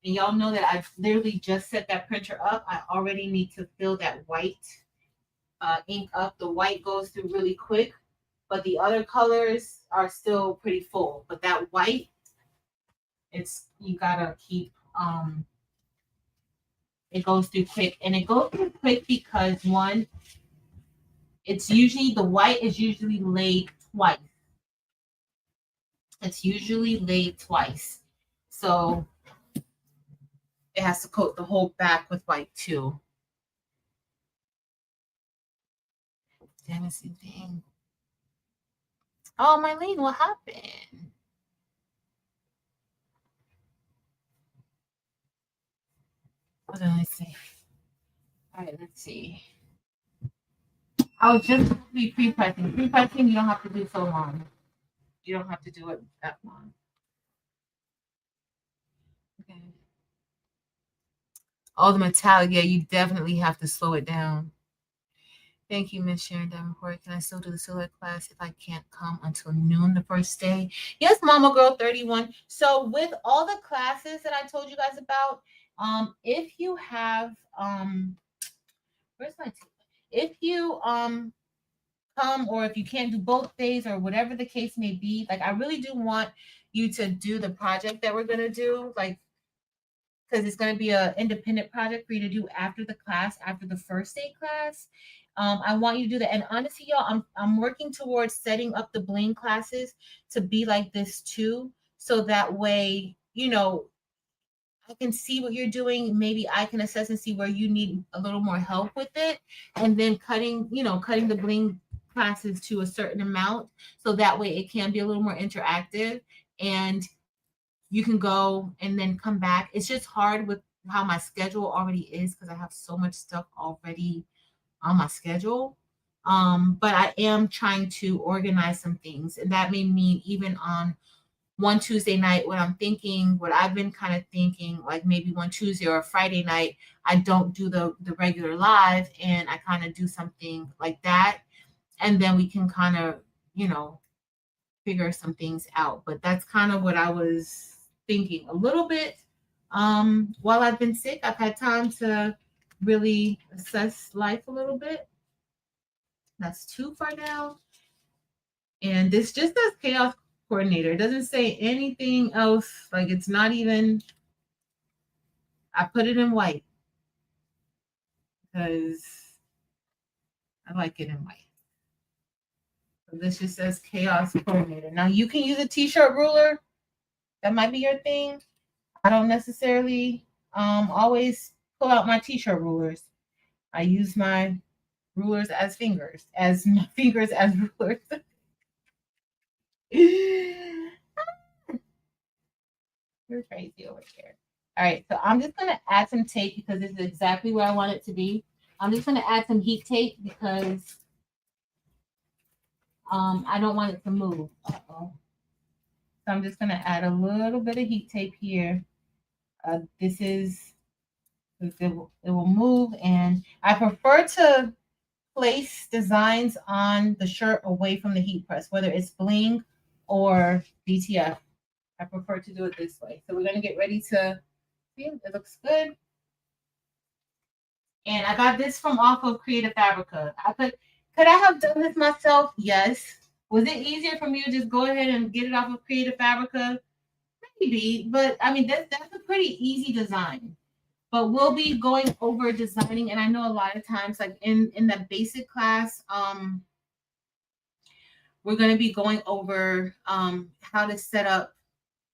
And y'all know that I've literally just set that printer up. I already need to fill that white ink up. The white goes through really quick, but the other colors are still pretty full. But that white, you gotta keep it goes through quick. And it goes through quick because one, it's usually the white is usually laid twice. It's usually laid twice. So it has to coat the whole back with white too. Damn it, dang. Oh, Marlene, what happened? Hold on, let's see. All right, let's see. I was just be pre-pressing. Pre-pressing, you don't have to do so long. You don't have to do it that long. Okay. Oh, the metallic, yeah, you definitely have to slow it down. Thank you, Miss Sharon Davenport. Can I still do the silhouette class if I can't come until noon the first day? Yes, Mama Girl 31. So with all the classes that I told you guys about, if you have where's my tape? If you come, or if you can't do both days, or whatever the case may be, like I really do want you to do the project that we're gonna do, like, because it's going to be an independent project for you to do after the class, after the first day class. I want you to do that. And honestly, y'all, I'm working towards setting up the Bling classes to be like this too. So that way, I can see what you're doing. Maybe I can assess and see where you need a little more help with it. And then cutting the Bling classes to a certain amount. So that way it can be a little more interactive. And you can go and then come back. It's just hard with how my schedule already is because I have so much stuff already on my schedule. But I am trying to organize some things, and that may mean even on one Tuesday night, what I've been kind of thinking, like maybe one Tuesday or a Friday night, I don't do the regular live, and I kind of do something like that, and then we can kind of, figure some things out. But that's kind of what I was thinking a little bit. While I've been sick, I've had time to really assess life a little bit. That's too far down. And this just says chaos coordinator. It doesn't say anything else. Like it's not even, I put it in white because I like it in white. So this just says chaos coordinator. Now you can use a t-shirt ruler. That might be your thing. I don't necessarily always pull out my t-shirt rulers. I use my rulers as fingers, as my fingers as rulers. You're crazy over here. All right, so I'm just gonna add some tape because this is exactly where I want it to be. I'm just gonna add some heat tape because I don't want it to move. Uh-oh. So I'm just gonna add a little bit of heat tape here. It will move, and I prefer to place designs on the shirt away from the heat press, whether it's Bling or DTF. I prefer to do it this way. So we're gonna get ready to see. It looks good. And I got this from off of Creative Fabrica. Could I have done this myself? Yes. Was it easier for me to just go ahead and get it off of Creative Fabrica? Maybe, but I mean that's a pretty easy design. But we'll be going over designing, and I know a lot of times, like in the basic class, we're going to be going over how to set up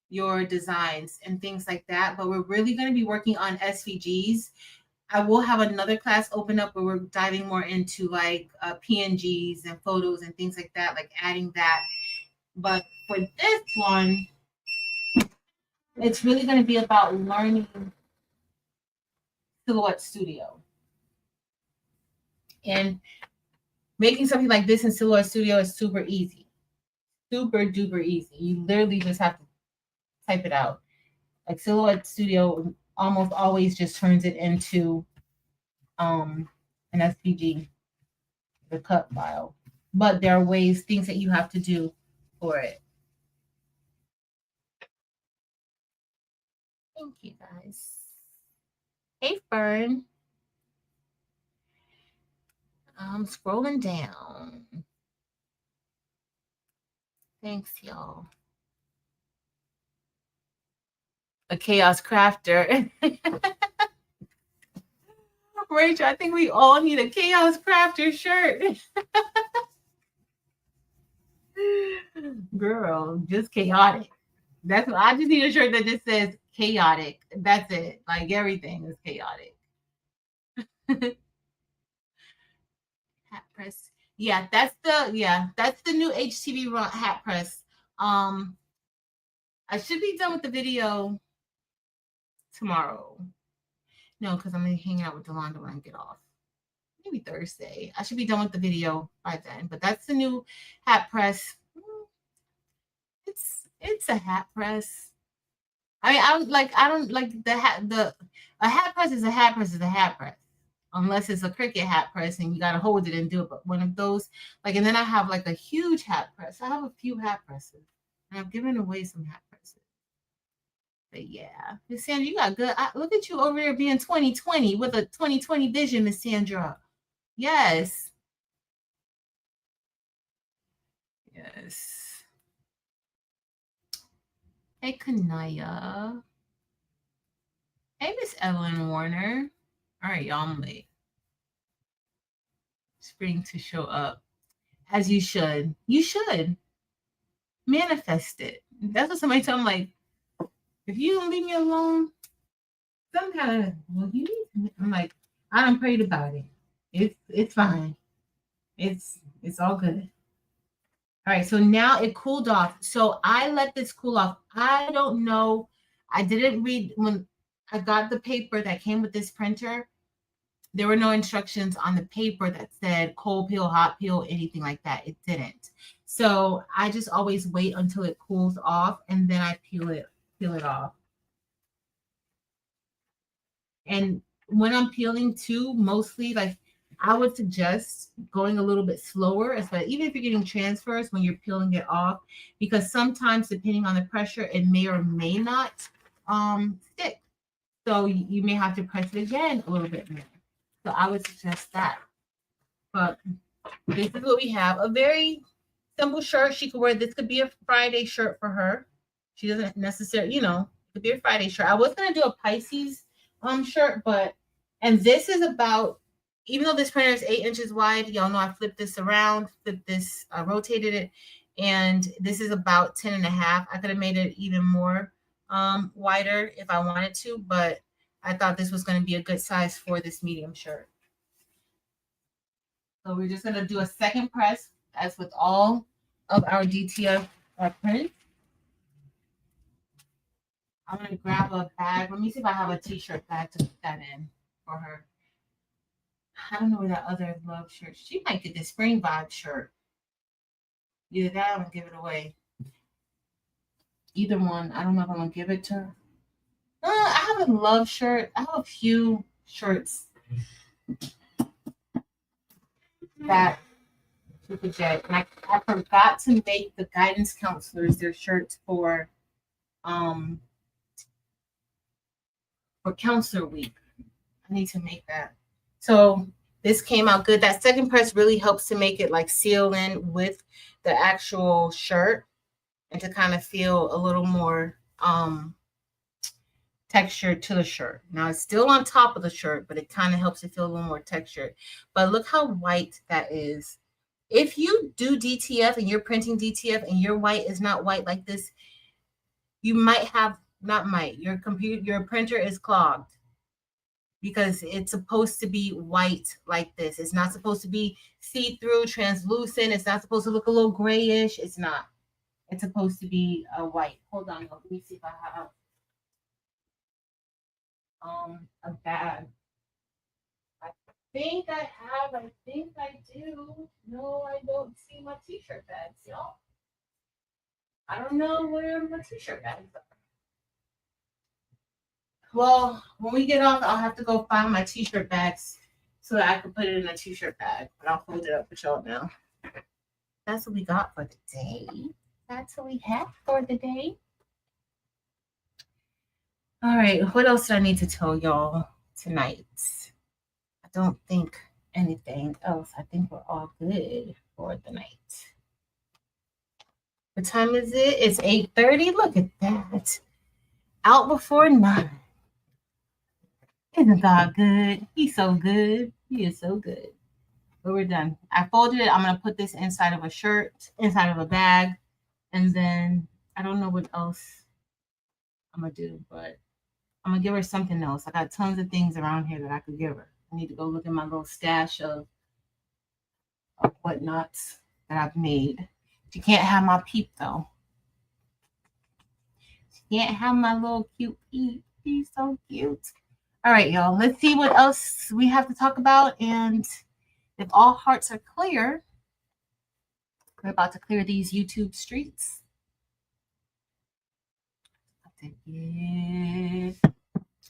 your designs and things like that. But we're really going to be working on SVGs. I will have another class open up where we're diving more into like PNGs and photos and things like that, like adding that. But for this one, it's really going to be about learning Silhouette Studio. And making something like this in Silhouette Studio is super easy. Super duper easy. You literally just have to type it out. Like Silhouette Studio almost always just turns it into an SVG, the cut file. But there are things that you have to do for it. Thank you, guys. Hey, Fern. I'm scrolling down. Thanks, y'all. A chaos crafter. Rachel, I think we all need a chaos crafter shirt. Girl, just chaotic. That's what I just need a shirt that just says chaotic. That's it. Like everything is chaotic. Hat press. Yeah, that's the new HTV hat press. I should be done with the video tomorrow. No, because I'm gonna hang out with Delonda when I get off. Maybe Thursday. I should be done with the video by then. But that's the new hat press. It's a hat press. I mean, I don't like the hat. A hat press is a hat press is a hat press, unless it's a Cricut hat press and you gotta hold it and do it. But one of those, like, and then I have like a huge hat press. I have a few hat presses, and I've given away some hat presses. But yeah, Miss Sandra, you got good. Look at you over there being 2020 with a 2020 vision, Miss Sandra. Yes. Yes. Hey, Kanaya. Hey, Miss Evelyn Warner. All right, y'all, I'm late. Spring to show up. As you should. You should. Manifest it. That's what somebody told me, like, if you don't leave me alone, some kind of, well, you need to, I'm like, I done prayed about it. It's fine. It's all good. All right, so now it cooled off. So I let this cool off. I don't know. I didn't read when I got the paper that came with this printer. There were no instructions on the paper that said cold peel, hot peel, anything like that. It didn't. So I just always wait until it cools off and then I peel it off. And when I'm peeling too, mostly like I would suggest going a little bit slower, even if you're getting transfers when you're peeling it off, because sometimes depending on the pressure, it may or may not stick. So you may have to press it again a little bit more. So I would suggest that. But this is what we have. A very simple shirt she could wear. This could be a Friday shirt for her. She doesn't necessarily, it could be a Friday shirt. I was going to do a Pisces shirt, and this is about, even though this printer is 8 inches wide, y'all know I flipped this around, rotated it, and this is about 10 and a half. I could have made it even more wider if I wanted to, but I thought this was going to be a good size for this medium shirt. So we're just going to do a second press, as with all of our DTF prints. I'm going to grab a bag. Let me see if I have a t-shirt bag to put that in for her. I don't know where that other love shirt. She might get the spring vibe shirt. Either that or I'm going to give it away. Either one. I don't know if I'm going to give it to her. I have a love shirt. I have a few shirts that you could get. And I forgot to make the guidance counselors their shirts for counselor week. I need to make that. So this came out good. That second press really helps to make it like seal in with the actual shirt and to kind of feel a little more texture to the shirt. Now it's still on top of the shirt, but it kind of helps it feel a little more textured. But look how white that is. If you do DTF and you're printing DTF and your white is not white like this, you might have, your printer is clogged, because it's supposed to be white like this. It's not supposed to be see-through, translucent. It's not supposed to look a little grayish. It's not. It's supposed to be white. Hold on, let me see if I have a bag. I think I do. No, I don't see my t-shirt bags, y'all. I don't know where my t-shirt bags are. Well, when we get off, I'll have to go find my t-shirt bags so that I can put it in a t-shirt bag. But I'll hold it up for y'all now. That's what we got for the day. That's what we have for the day. All right, what else do I need to tell y'all tonight? I don't think anything else. I think we're all good for the night. What time is it? It's 8:30. Look at that. Out before 9. Isn't God good? He's so good. He is so good. But we're done. I folded it. I'm going to put this inside of a shirt, inside of a bag. And then I don't know what else I'm going to do, but I'm going to give her something else. I got tons of things around here that I could give her. I need to go look at my little stash of whatnots that I've made. She can't have my peep, though. She can't have my little cute peep. He's so cute. All right, y'all. Let's see what else we have to talk about. And if all hearts are clear, we're about to clear these YouTube streets.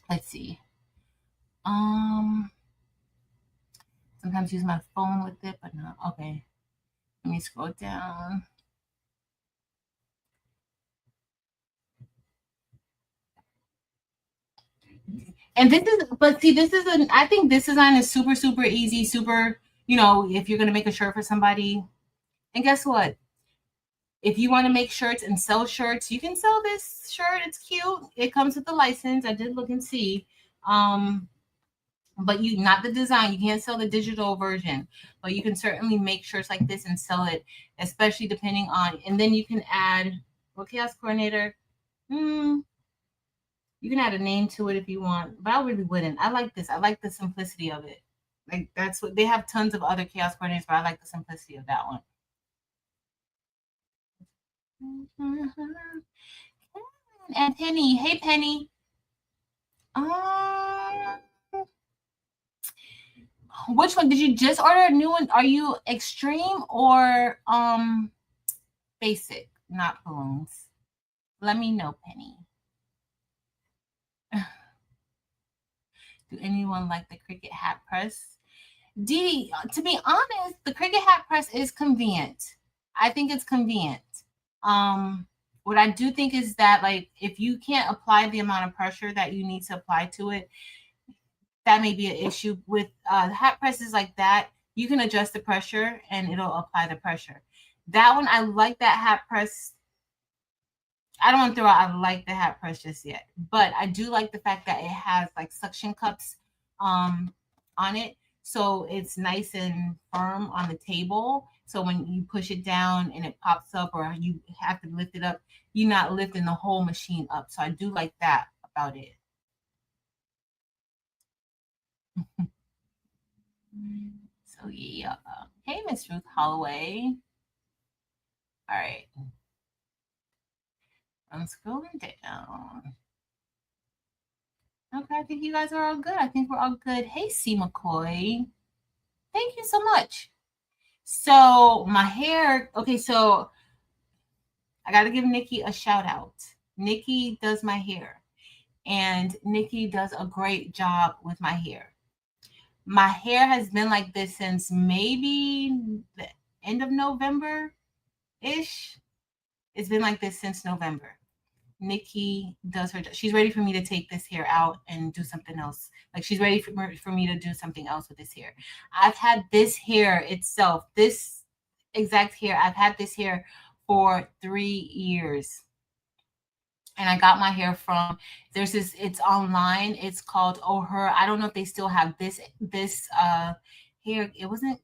Let's see. Sometimes use my phone with it, but no. Okay. Let me scroll down. And this is, but see, this is I think this design is super, super easy, super, if you're going to make a shirt for somebody. And guess what? If you want to make shirts and sell shirts, you can sell this shirt. It's cute. It comes with the license. I did look and see. But not the design. You can't sell the digital version, but you can certainly make shirts like this and sell it, especially depending on, and then you can add, chaos coordinator. You can add a name to it if you want, but I really wouldn't. I like this. I like the simplicity of it. Like that's what they have tons of other chaos coordinators, but I like the simplicity of that one. And Penny, hey Penny. Which one did you just order a new one? Are you extreme or basic? Not balloons. Let me know, Penny. Do anyone like the Cricut hat press? Dee, to be honest, the Cricut hat press is convenient. I think it's convenient. What I do think is that, like, if you can't apply the amount of pressure that you need to apply to it, that may be an issue. With hat presses like that, you can adjust the pressure and it'll apply the pressure. That one, I like that hat press. I don't want to throw out I like the hat press just yet, but I do like the fact that it has like suction cups on it. So it's nice and firm on the table. So when you push it down and it pops up or you have to lift it up, you're not lifting the whole machine up. So I do like that about it. So yeah. Hey, Miss Ruth Holloway. All right. I'm scrolling down. Okay, I think you guys are all good. I think we're all good. Hey, C. McCoy. Thank you so much. So my hair, okay, so I got to give Nikki a shout out. Nikki does my hair, and Nikki does a great job with my hair. My hair has been like this since maybe the end of November-ish. It's been like this since November. Nikki does her, she's ready for me to take this hair out and do something else. Like she's ready for me to do something else with this hair. I've had this hair itself, this exact hair, I've had this hair for 3 years. And I got my hair from, there's this, it's online, it's called Oh Her. I don't know if they still have this hair. It wasn't,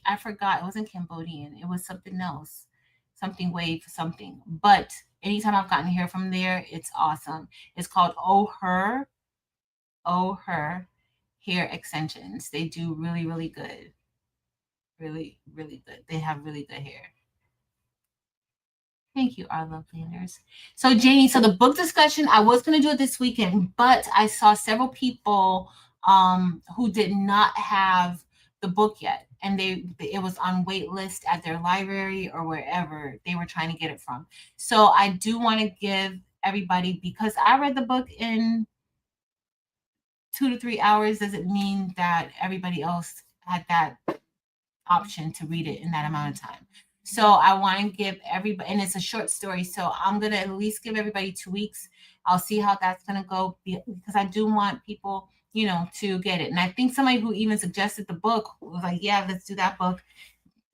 I forgot, it wasn't Cambodian. It was something else, something wave, something. But anytime I've gotten hair from there, it's awesome. It's called Oh Her Hair Extensions. They do really, really good. Really, really good. They have really good hair. Thank you, our Lovelanders. So, Janie, so the book discussion, I was going to do it this weekend, but I saw several people who did not have the book yet. And it was on wait list at their library or wherever they were trying to get it from. So I do want to give everybody, because I read the book in 2 to 3 hours, doesn't mean that everybody else had that option to read it in that amount of time. So I want to give everybody, and it's a short story, so I'm going to at least give everybody 2 weeks I'll see how that's going to go because I do want people, to get it. And I think somebody who even suggested the book was like, yeah, let's do that book.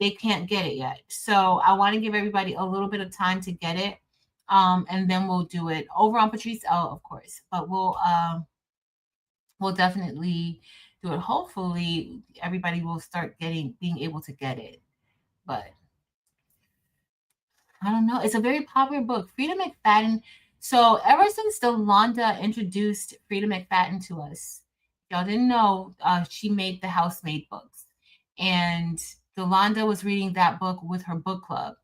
They can't get it yet. So I want to give everybody a little bit of time to get it. And then we'll do it over on Patrice L, of course, but we'll definitely do it. Hopefully everybody will start being able to get it. But I don't know. It's a very popular book. Frida McFadden. So ever since Delonda introduced Frida McFadden to us, y'all didn't know, she made the Housemaid books. And Delonda was reading that book with her book club.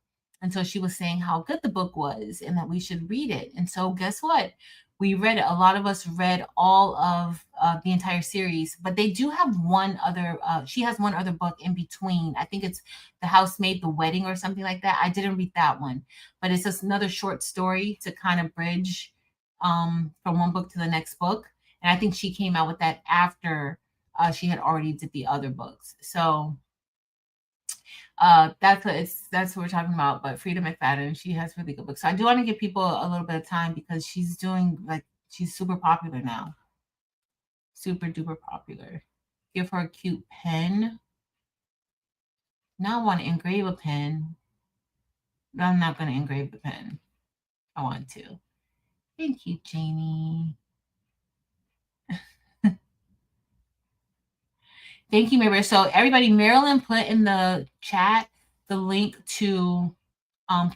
And so she was saying how good the book was and that we should read it. And so guess what? We read it. A lot of us read all of the entire series, but they do have one other, she has one other book in between. I think it's The Housemaid, The Wedding or something like that. I didn't read that one, but it's just another short story to kind of bridge from one book to the next book. And I think she came out with that after she had already did the other books. So that's what we're talking about. But Frida McFadden, she has really good books. So I do want to give people a little bit of time because she's super popular now. Super duper popular. Give her a cute pen. Now I want to engrave a pen. But I'm not going to engrave the pen. I want to. Thank you, Janie. Thank you, Mary. So everybody, Marilyn put in the chat the link to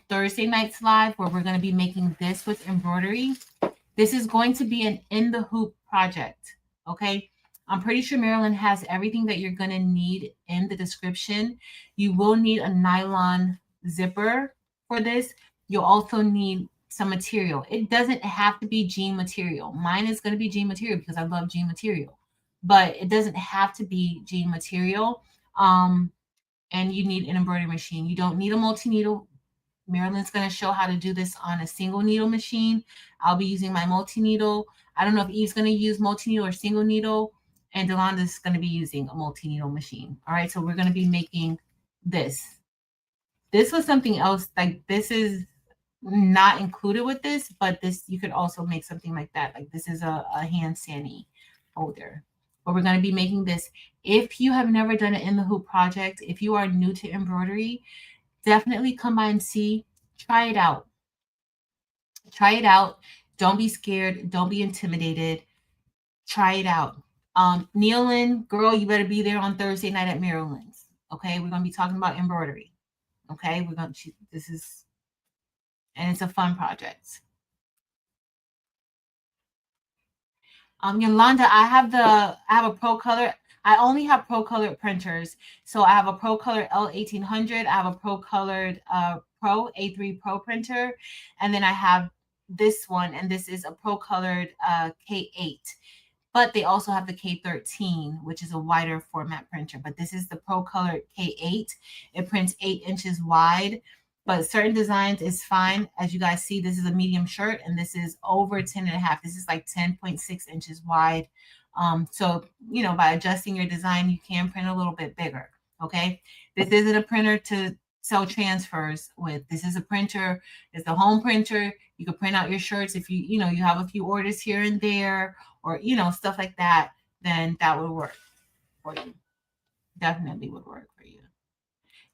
Thursday night's live where we're going to be making this with embroidery. This is going to be an in the hoop project. Okay. I'm pretty sure Marilyn has everything that you're going to need in the description. You will need a nylon zipper for this. You'll also need some material. It doesn't have to be jean material. Mine is going to be jean material because I love jean material, but it doesn't have to be jean material. And you need an embroidery machine. You don't need a multi-needle. Marilyn's going to show how to do this on a single needle machine. I'll be using my multi-needle. I don't know if Eve's going to use multi-needle or single needle, and Delonda's going to be using a multi-needle machine. All right, so we're going to be making this. This was something else. Like, this is not included with this, but this, you could also make something like that. Like, this is a hand sani holder. But we're going to be making this. If you have never done an in the hoop project, if you are new to embroidery, definitely come by and see. Try it out. Try it out. Don't be scared. Don't be intimidated. Try it out. Nealyn, girl, you better be there on Thursday night at Maryland's. Okay, we're gonna be talking about embroidery. Okay, and it's a fun project. Yolanda, I have a Pro Color. I only have Pro Colored printers. So I have a Pro Color L1800. I have a Pro Colored Pro A3 Pro printer. And then I have this one, and this is a Pro Colored K8. But they also have the K13, which is a wider format printer. But this is the Pro Colored K8. It prints 8 inches wide. But certain designs is fine. As you guys see, this is a medium shirt, and this is over 10 and a half. This is like 10.6 inches wide. So, by adjusting your design, you can print a little bit bigger. Okay. This isn't a printer to sell transfers with. This is a printer. It's a home printer. You can print out your shirts if you have a few orders here and there, or, stuff like that, then that would work for you. Definitely would work for you.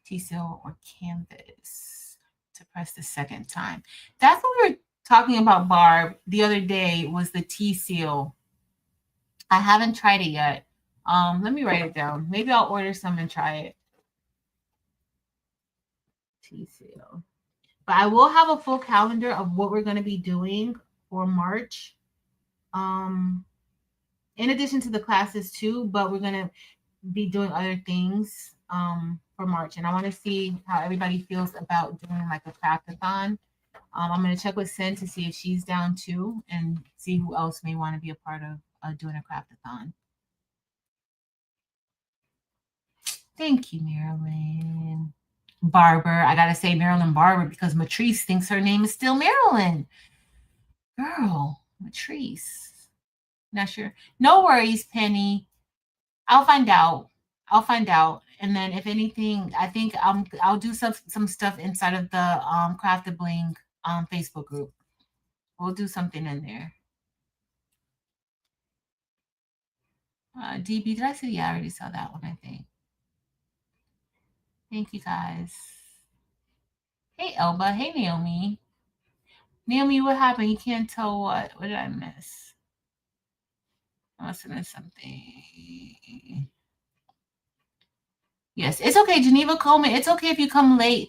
T-seal or canvas to press the second time. That's what we were talking about, Barb, the other day, was the T-seal. I haven't tried it yet. Let me write it down. Maybe I'll order some and try it. T-seal. But I will have a full calendar of what we're going to be doing for March. In addition to the classes too, but we're going to be doing other things for March. And I want to see how everybody feels about doing like a craftathon. I'm going to check with Sin to see if she's down too, and see who else may want to be a part of doing a craftathon. Thank you, Marilyn. Barber. I got to say Marilyn Barber because Matrice thinks her name is still Marilyn. Girl, Matrice. Not sure. No worries, Penny. I'll find out. And then if anything, I think I'll do some stuff inside of the Crafty Bling Facebook group. We'll do something in there. DB, did I say? Yeah, I already saw that one, I think. Thank you, guys. Hey, Elba. Hey, Naomi. Naomi, what happened? You can't tell what? What did I miss? I must have missed something. Yes, it's okay, Geneva Coleman. It's okay if you come late.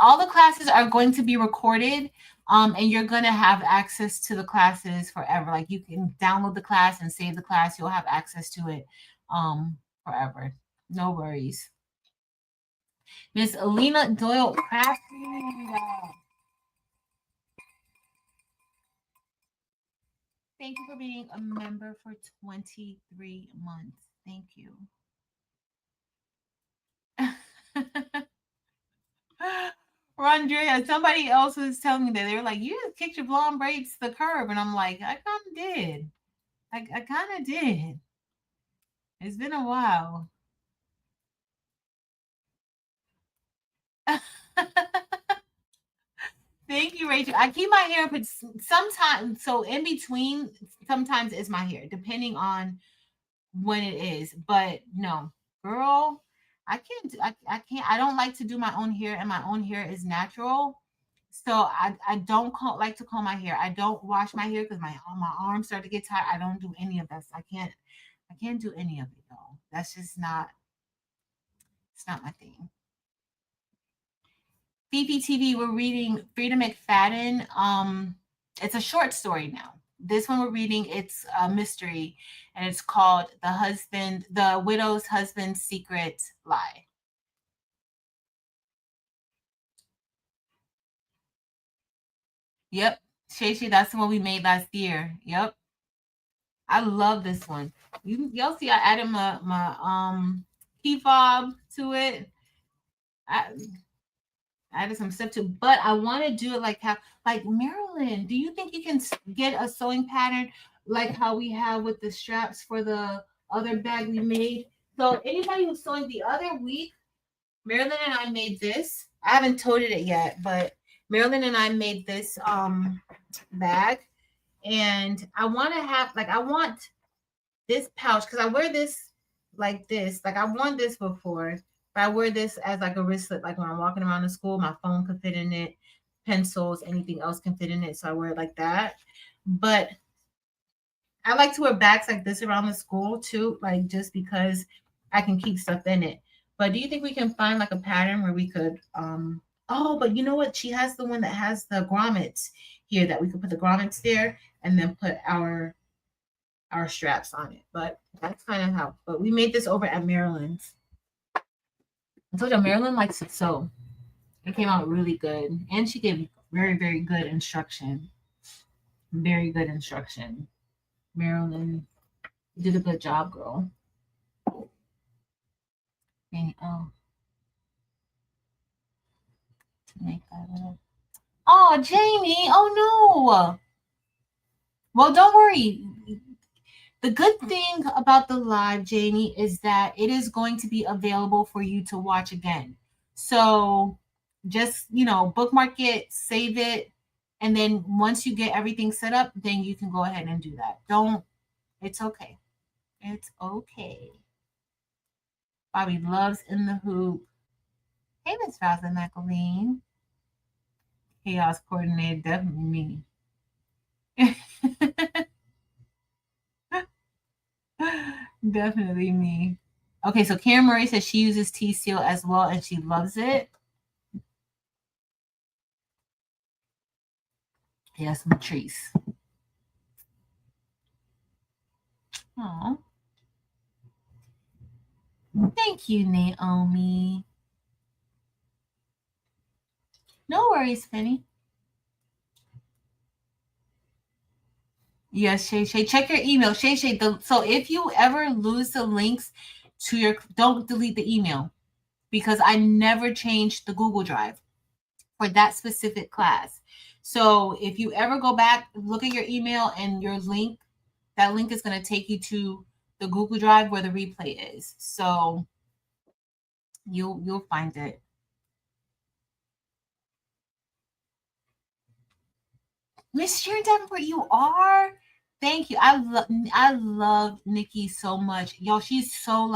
All the classes are going to be recorded, and you're gonna have access to the classes forever. Like you can download the class and save the class. You'll have access to it, forever. No worries. Miss Alina Doyle Crafty. Thank you for being a member for 23 months. Thank you. Rondrea, somebody else was telling me that they were like, you just kicked your blonde braids to the curb. And I'm like, I kind of did. I kind of did. It's been a while. Thank you, Rachel. I keep my hair up sometimes. So in between, sometimes it's my hair, depending on when it is. But no, girl, I can't. I can't. I don't like to do my own hair, and my own hair is natural. So I don't like to comb my hair. I don't wash my hair because my arms start to get tired. I don't do any of this. I can't do any of it though. That's just not. It's not my thing. BPTV, we're reading Frida McFadden. It's a short story now. This one we're reading, it's a mystery, and it's called The Widow's Husband's Secret Lie. Yep. Shay, that's the one we made last year. Yep. I love this one. Y'all see I added my key fob to it. I added some stuff too, but I want to do it like Marilyn, do you think you can get a sewing pattern like how we have with the straps for the other bag we made? So anybody who's sewing the other week, Marilyn and I made this. I haven't toted it yet, but Marilyn and I made this bag, and I want to have I want this pouch because I wear this like this. Like I've worn this before, but I wear this as like a wristlet. Like when I'm walking around the school, my phone can fit in it, pencils, anything else can fit in it. So I wear it like that. But I like to wear bags like this around the school too, like just because I can keep stuff in it. But do you think we can find like a pattern where we could oh, but you know what? She has the one that has the grommets here that we could put the grommets there and then put our straps on it. But that's kind of how. But we made this over at Maryland's. I told you Maryland likes it, so it came out really good. And she gave very, very good instruction. Very good instruction. Maryland, you did a good job, girl. And, to make that up. Oh, Jamie. Oh no. Well, don't worry. The good thing about the live, Jamie, is that it is going to be available for you to watch again. So just, bookmark it, save it, and then once you get everything set up, then you can go ahead and do that. It's okay. It's okay. Bobby loves in the hoop. Hey, Miss Rosa McElveen. Chaos coordinator, definitely me. Definitely me. Okay, so Karen Murray says she uses T-Seal as well and she loves it. Yes, Matrice. Oh. Thank you, Naomi. No worries, Penny. Yes, Shay. Check your email. Shay. So if you ever lose the links to don't delete the email because I never changed the Google Drive for that specific class. So if you ever go back, look at your email and your link, that link is going to take you to the Google Drive where the replay is. So you'll find it. Miss Sharon Davenport, you are. Thank you. I love Nikki so much. Y'all, she's so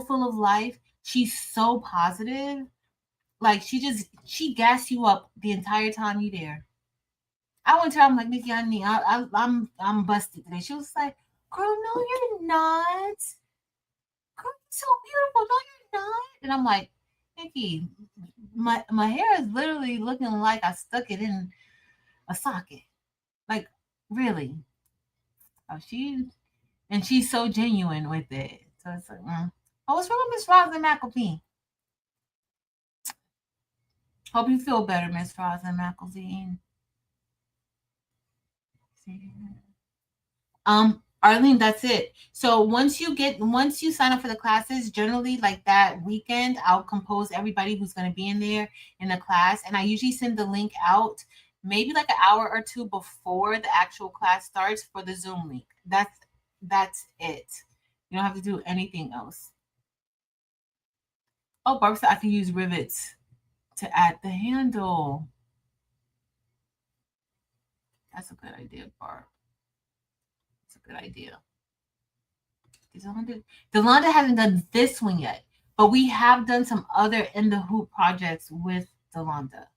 full of life. She's so positive. Like she gas you up the entire time you there. I went to her, I'm like, Nikki, I'm busted today. She was like, girl, no, you're not. Girl, you're so beautiful. No, you're not. And I'm like, Nikki, my hair is literally looking like I stuck it in a socket. Like, really. Oh, she's so genuine with it. So it's like, oh, what's wrong with Miss Roslyn McElveen? Hope you feel better, Miss Roslyn McElveen. Arlene, that's it. So once you sign up for the classes, generally like that weekend, I'll compose everybody who's going to be in there in the class, and I usually send the link out maybe like an hour or two before the actual class starts for the Zoom link. That's it. You don't have to do anything else. Oh, Barb said I can use rivets to add the handle. That's a good idea, Barb. That's a good idea. Delonda hasn't done this one yet, but we have done some other in the hoop projects with Delonda.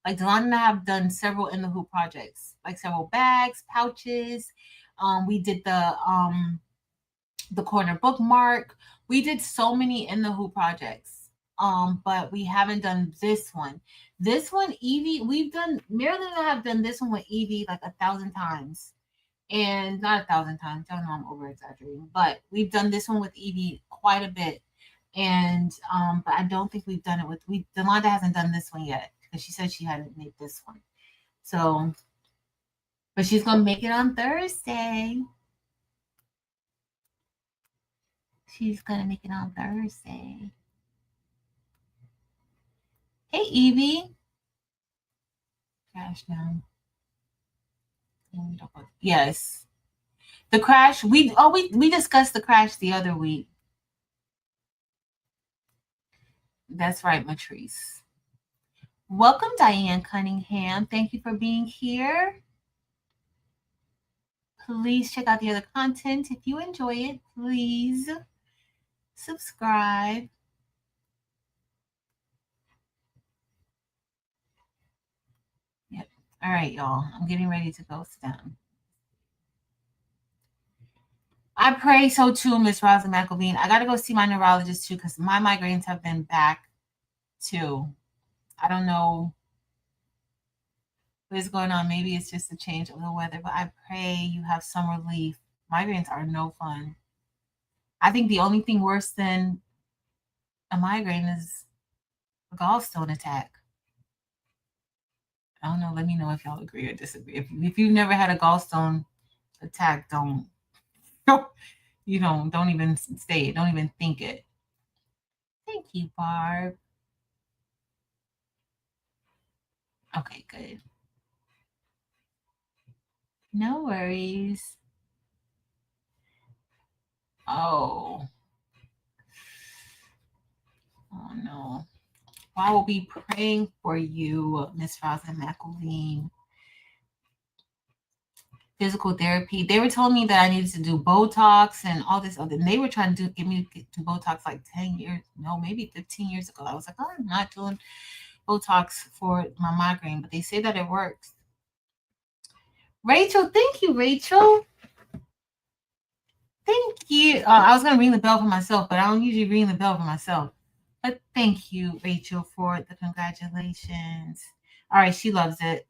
Like Delonda and I have done several in the hoop projects, like several bags, pouches. We did the corner bookmark. We did so many in the hoop projects. But we haven't done this one. This one, Evie, Marilyn and I have done this one with Evie like 1,000 times. And not 1,000 times. I don't know, I'm over exaggerating, but we've done this one with Evie quite a bit. And but I don't think we've done it with Delonda hasn't done this one yet because she said she hadn't made this one. So, but she's gonna make it on Thursday. She's gonna make it on Thursday. Hey Evie. Crash down. Yes. The crash. We discussed the crash the other week. That's right, Matrice. Welcome, Diane Cunningham. Thank you for being here. Please check out the other content. If you enjoy it, please subscribe. Yep. All right, y'all. I'm getting ready to go sit down. I pray so too, Miss Rosa McElveen. I got to go see my neurologist too because my migraines have been back too. I don't know what is going on. Maybe it's just a change of the weather, but I pray you have some relief. Migraines are no fun. I think the only thing worse than a migraine is a gallstone attack. I don't know. Let me know if y'all agree or disagree. If you've never had a gallstone attack, don't even say it. Don't even think it. Thank you, Barb. Okay, good. No worries. Oh no. I will be praying for you, Miss Rosa McElveen. Physical therapy. They were telling me that I needed to do Botox and all this other. And they were trying to get me to do Botox like 10 years, no, maybe 15 years ago. I was like, oh, I'm not doing Botox for my migraine, but they say that it works. Rachel, thank you, Rachel. Thank you. I was gonna ring the bell for myself, but I don't usually ring the bell for myself. But thank you, Rachel, for the congratulations. All right, she loves it.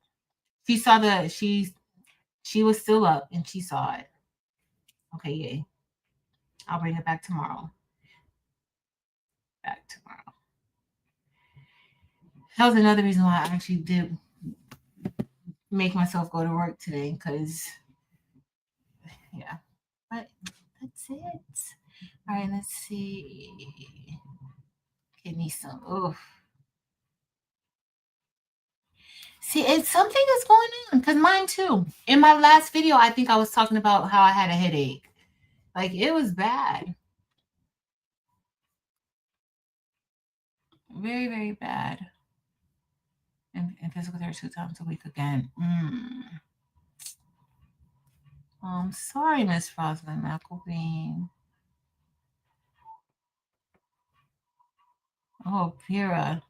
She saw she was still up and she saw it. Okay, yay. I'll bring it back tomorrow. Back tomorrow. That was another reason why I actually did make myself go to work today, because yeah. But that's it. All right, let's see. Give me some. Oh. See, it's something that's going on because mine too. In my last video, I think I was talking about how I had a headache. Like it was bad. Very, very bad. And and physical therapy 2 times a week again. I'm sorry, Miss Rosalind McElveen. Oh, Vera.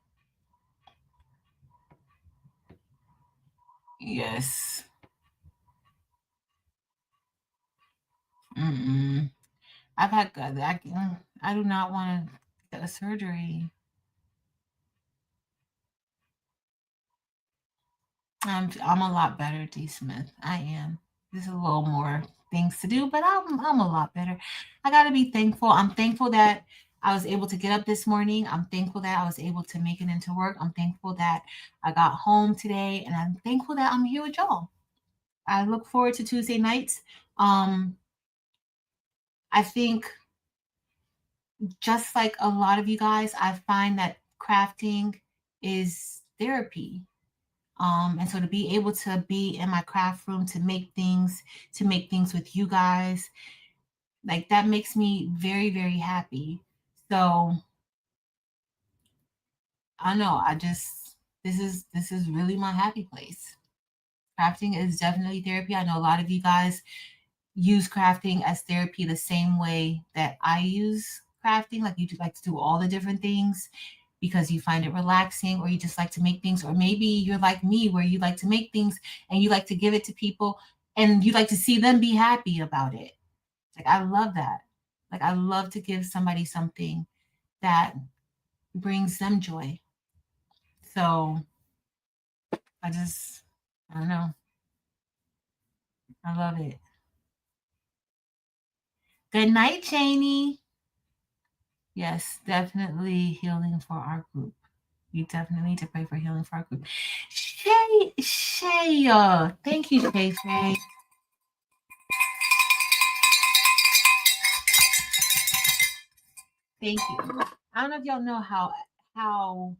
Yes. I've had I do not want to get a surgery. I'm a lot better, D. Smith. I am. There's a little more things to do, but I'm a lot better. I gotta be thankful. I'm thankful that I was able to get up this morning. I'm thankful that I was able to make it into work. I'm thankful that I got home today, and I'm thankful that I'm here with y'all. I look forward to Tuesday nights. I think just like a lot of you guys, I find that crafting is therapy. And so to be able to be in my craft room to make things with you guys, like that makes me very, very happy. So I know this is really my happy place. Crafting is definitely therapy. I know a lot of you guys use crafting as therapy the same way that I use crafting. Like you like to do all the different things because you find it relaxing, or you just like to make things, or maybe you're like me where you like to make things and you like to give it to people and you like to see them be happy about it. Like I love that. Like I love to give somebody something that brings them joy. So I just, I don't know. I love it. Good night, Janie. Yes, definitely healing for our group. You definitely need to pray for healing for our group. Shay, thank you, Shay. Thank you. I don't know if y'all know how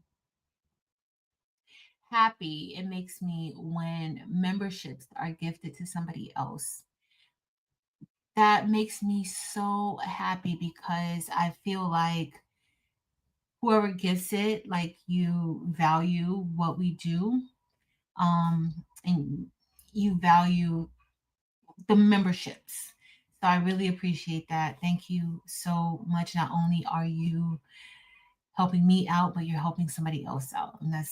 happy it makes me when memberships are gifted to somebody else. That makes me so happy because I feel like whoever gets it, like you value what we do, and you value the memberships. So I really appreciate that. Thank you so much. Not only are you helping me out, but you're helping somebody else out. And that's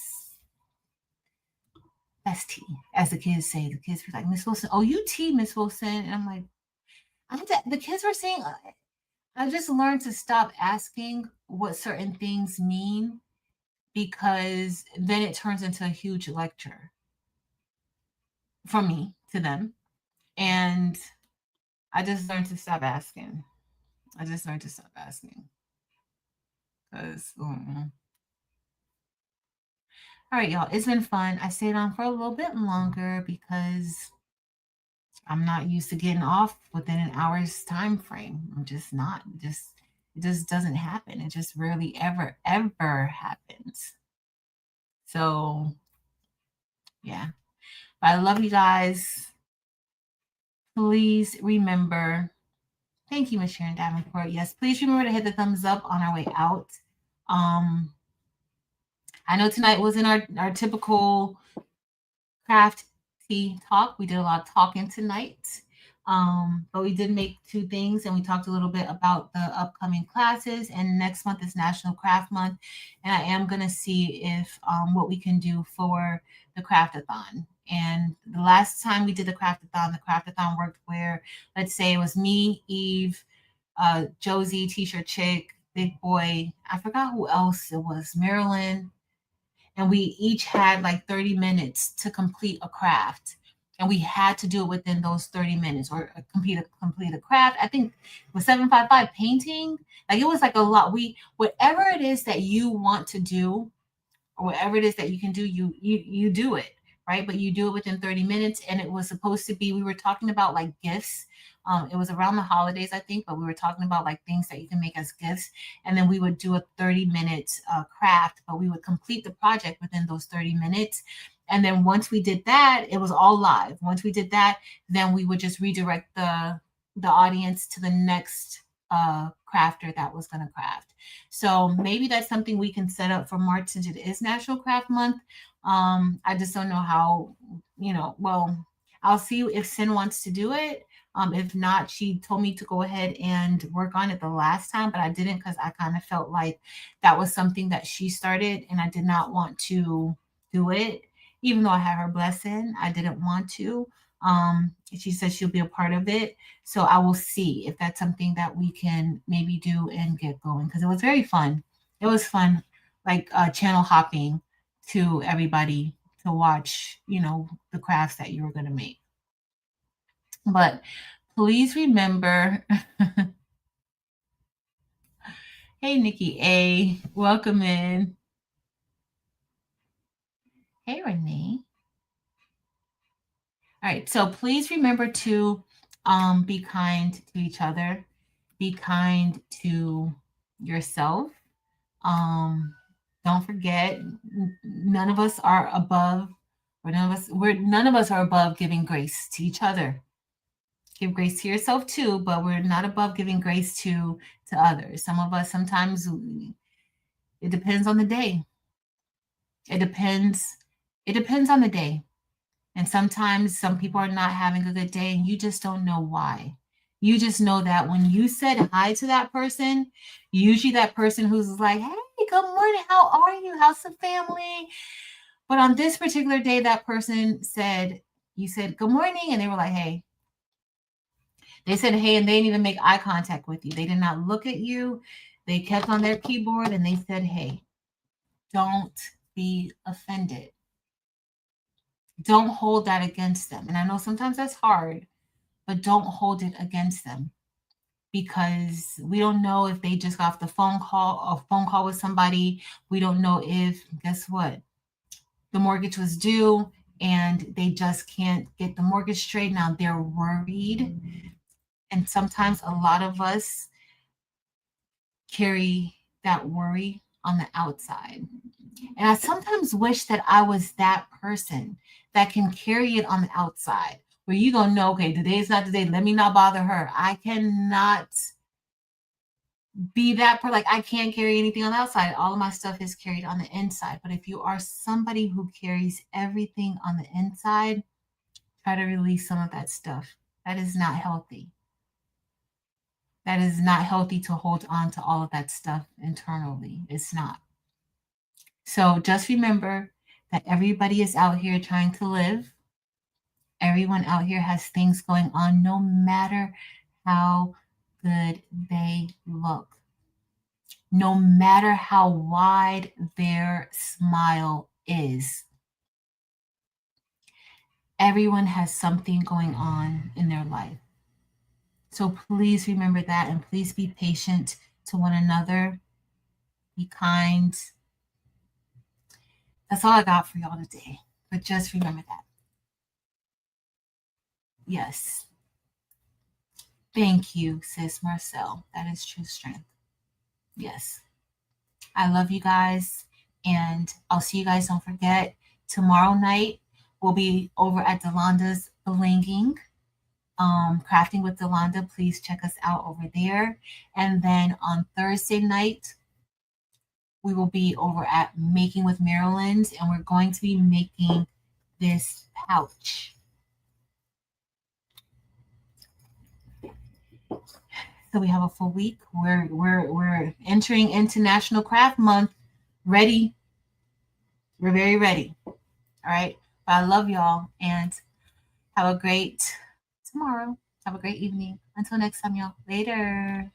tea, as the kids say. The kids were like, Miss Wilson, oh, you tea, Miss Wilson. And I'm like, the kids were saying, I just learned to stop asking what certain things mean because then it turns into a huge lecture from me to them. And I just learned to stop asking. I just learned to stop asking. Because, all right, y'all, it's been fun. I stayed on for a little bit longer because I'm not used to getting off within an hour's time frame. I'm just not. It just doesn't happen. It just rarely ever happens. So yeah. But I love you guys. Please remember. Thank you, Miss Sharon Davenport. Yes, please remember to hit the thumbs up on our way out. I know tonight wasn't our typical Crafty talk. We did a lot of talking tonight. But we did make 2 things, and we talked a little bit about the upcoming classes. And next month is National Craft Month, and I am going to see if what we can do for the Craftathon. And the last time we did the Craftathon worked where, let's say it was me, Eve, Josie, T-shirt chick, Big Boy. I forgot who else it was. Marilyn, and we each had like 30 minutes to complete a craft, and we had to do it within those 30 minutes or complete a craft. I think it was 755 painting. Like it was like a lot. We whatever it is that you want to do, or whatever it is that you can do, you do it, right? But you do it within 30 minutes. And it was supposed to be, we were talking about like gifts. It was around the holidays, I think, but we were talking about like things that you can make as gifts. And then we would do a 30-minute craft, but we would complete the project within those 30 minutes. And then once we did that, it was all live. Once we did that, then we would just redirect the audience to the next crafter that was going to craft. So maybe that's something we can set up for March since it is National Craft Month. I just don't know how, well, I'll see if Sin wants to do it. If not, she told me to go ahead and work on it the last time, but I didn't because I kind of felt like that was something that she started and I did not want to do it. Even though I had her blessing, I didn't want to. She said she'll be a part of it. So I will see if that's something that we can maybe do and get going because it was very fun. It was fun, like channel hopping to everybody to watch, the crafts that you were going to make. But please remember, hey, Nikki A, welcome in. Hey, Renee. All right, so please remember to be kind to each other, be kind to yourself. Don't forget, none of us are above, or none of us are above giving grace to each other. Give grace to yourself too, but we're not above giving grace to others. Some of us sometimes it depends on the day. It depends on the day. And sometimes some people are not having a good day and you just don't know why. You just know that when you said hi to that person, usually that person who's like, hey, good morning, how are you? How's the family? But on this particular day, that person said, you said, good morning. And they were like, hey. They said, hey, and they didn't even make eye contact with you. They did not look at you. They kept on their keyboard and they said, hey, don't be offended. Don't hold that against them. And I know sometimes that's hard, but don't hold it against them because we don't know if they just got off a phone call with somebody. We don't know if, guess what? The mortgage was due and they just can't get the mortgage straight. Now they're worried. And sometimes a lot of us carry that worry on the outside. And I sometimes wish that I was that person that can carry it on the outside where you gonna know, okay, today's not the day. Let me not bother her. I cannot be that like I can't carry anything on the outside. All of my stuff is carried on the inside. But if you are somebody who carries everything on the inside, try to release some of that stuff. That is not healthy. That is not healthy to hold on to all of that stuff internally. It's not. So just remember that everybody is out here trying to live. Everyone out here has things going on, no matter how good they look. No matter how wide their smile is. Everyone has something going on in their life. So please remember that and please be patient to one another. Be kind. That's all I got for y'all today. But just remember that. Yes. Thank you, sis Marcel. That is true strength. Yes. I love you guys. And I'll see you guys. Don't forget, tomorrow night we'll be over at Delanda's Blinging. Crafting with Delanda. Please check us out over there. And then on Thursday night, we will be over at Making with Maryland, and we're going to be making this pouch. So we have a full week. We're entering into National Craft Month. Ready. We're very ready. All right. But I love y'all and have a great tomorrow. Have a great evening. Until next time, y'all. Later.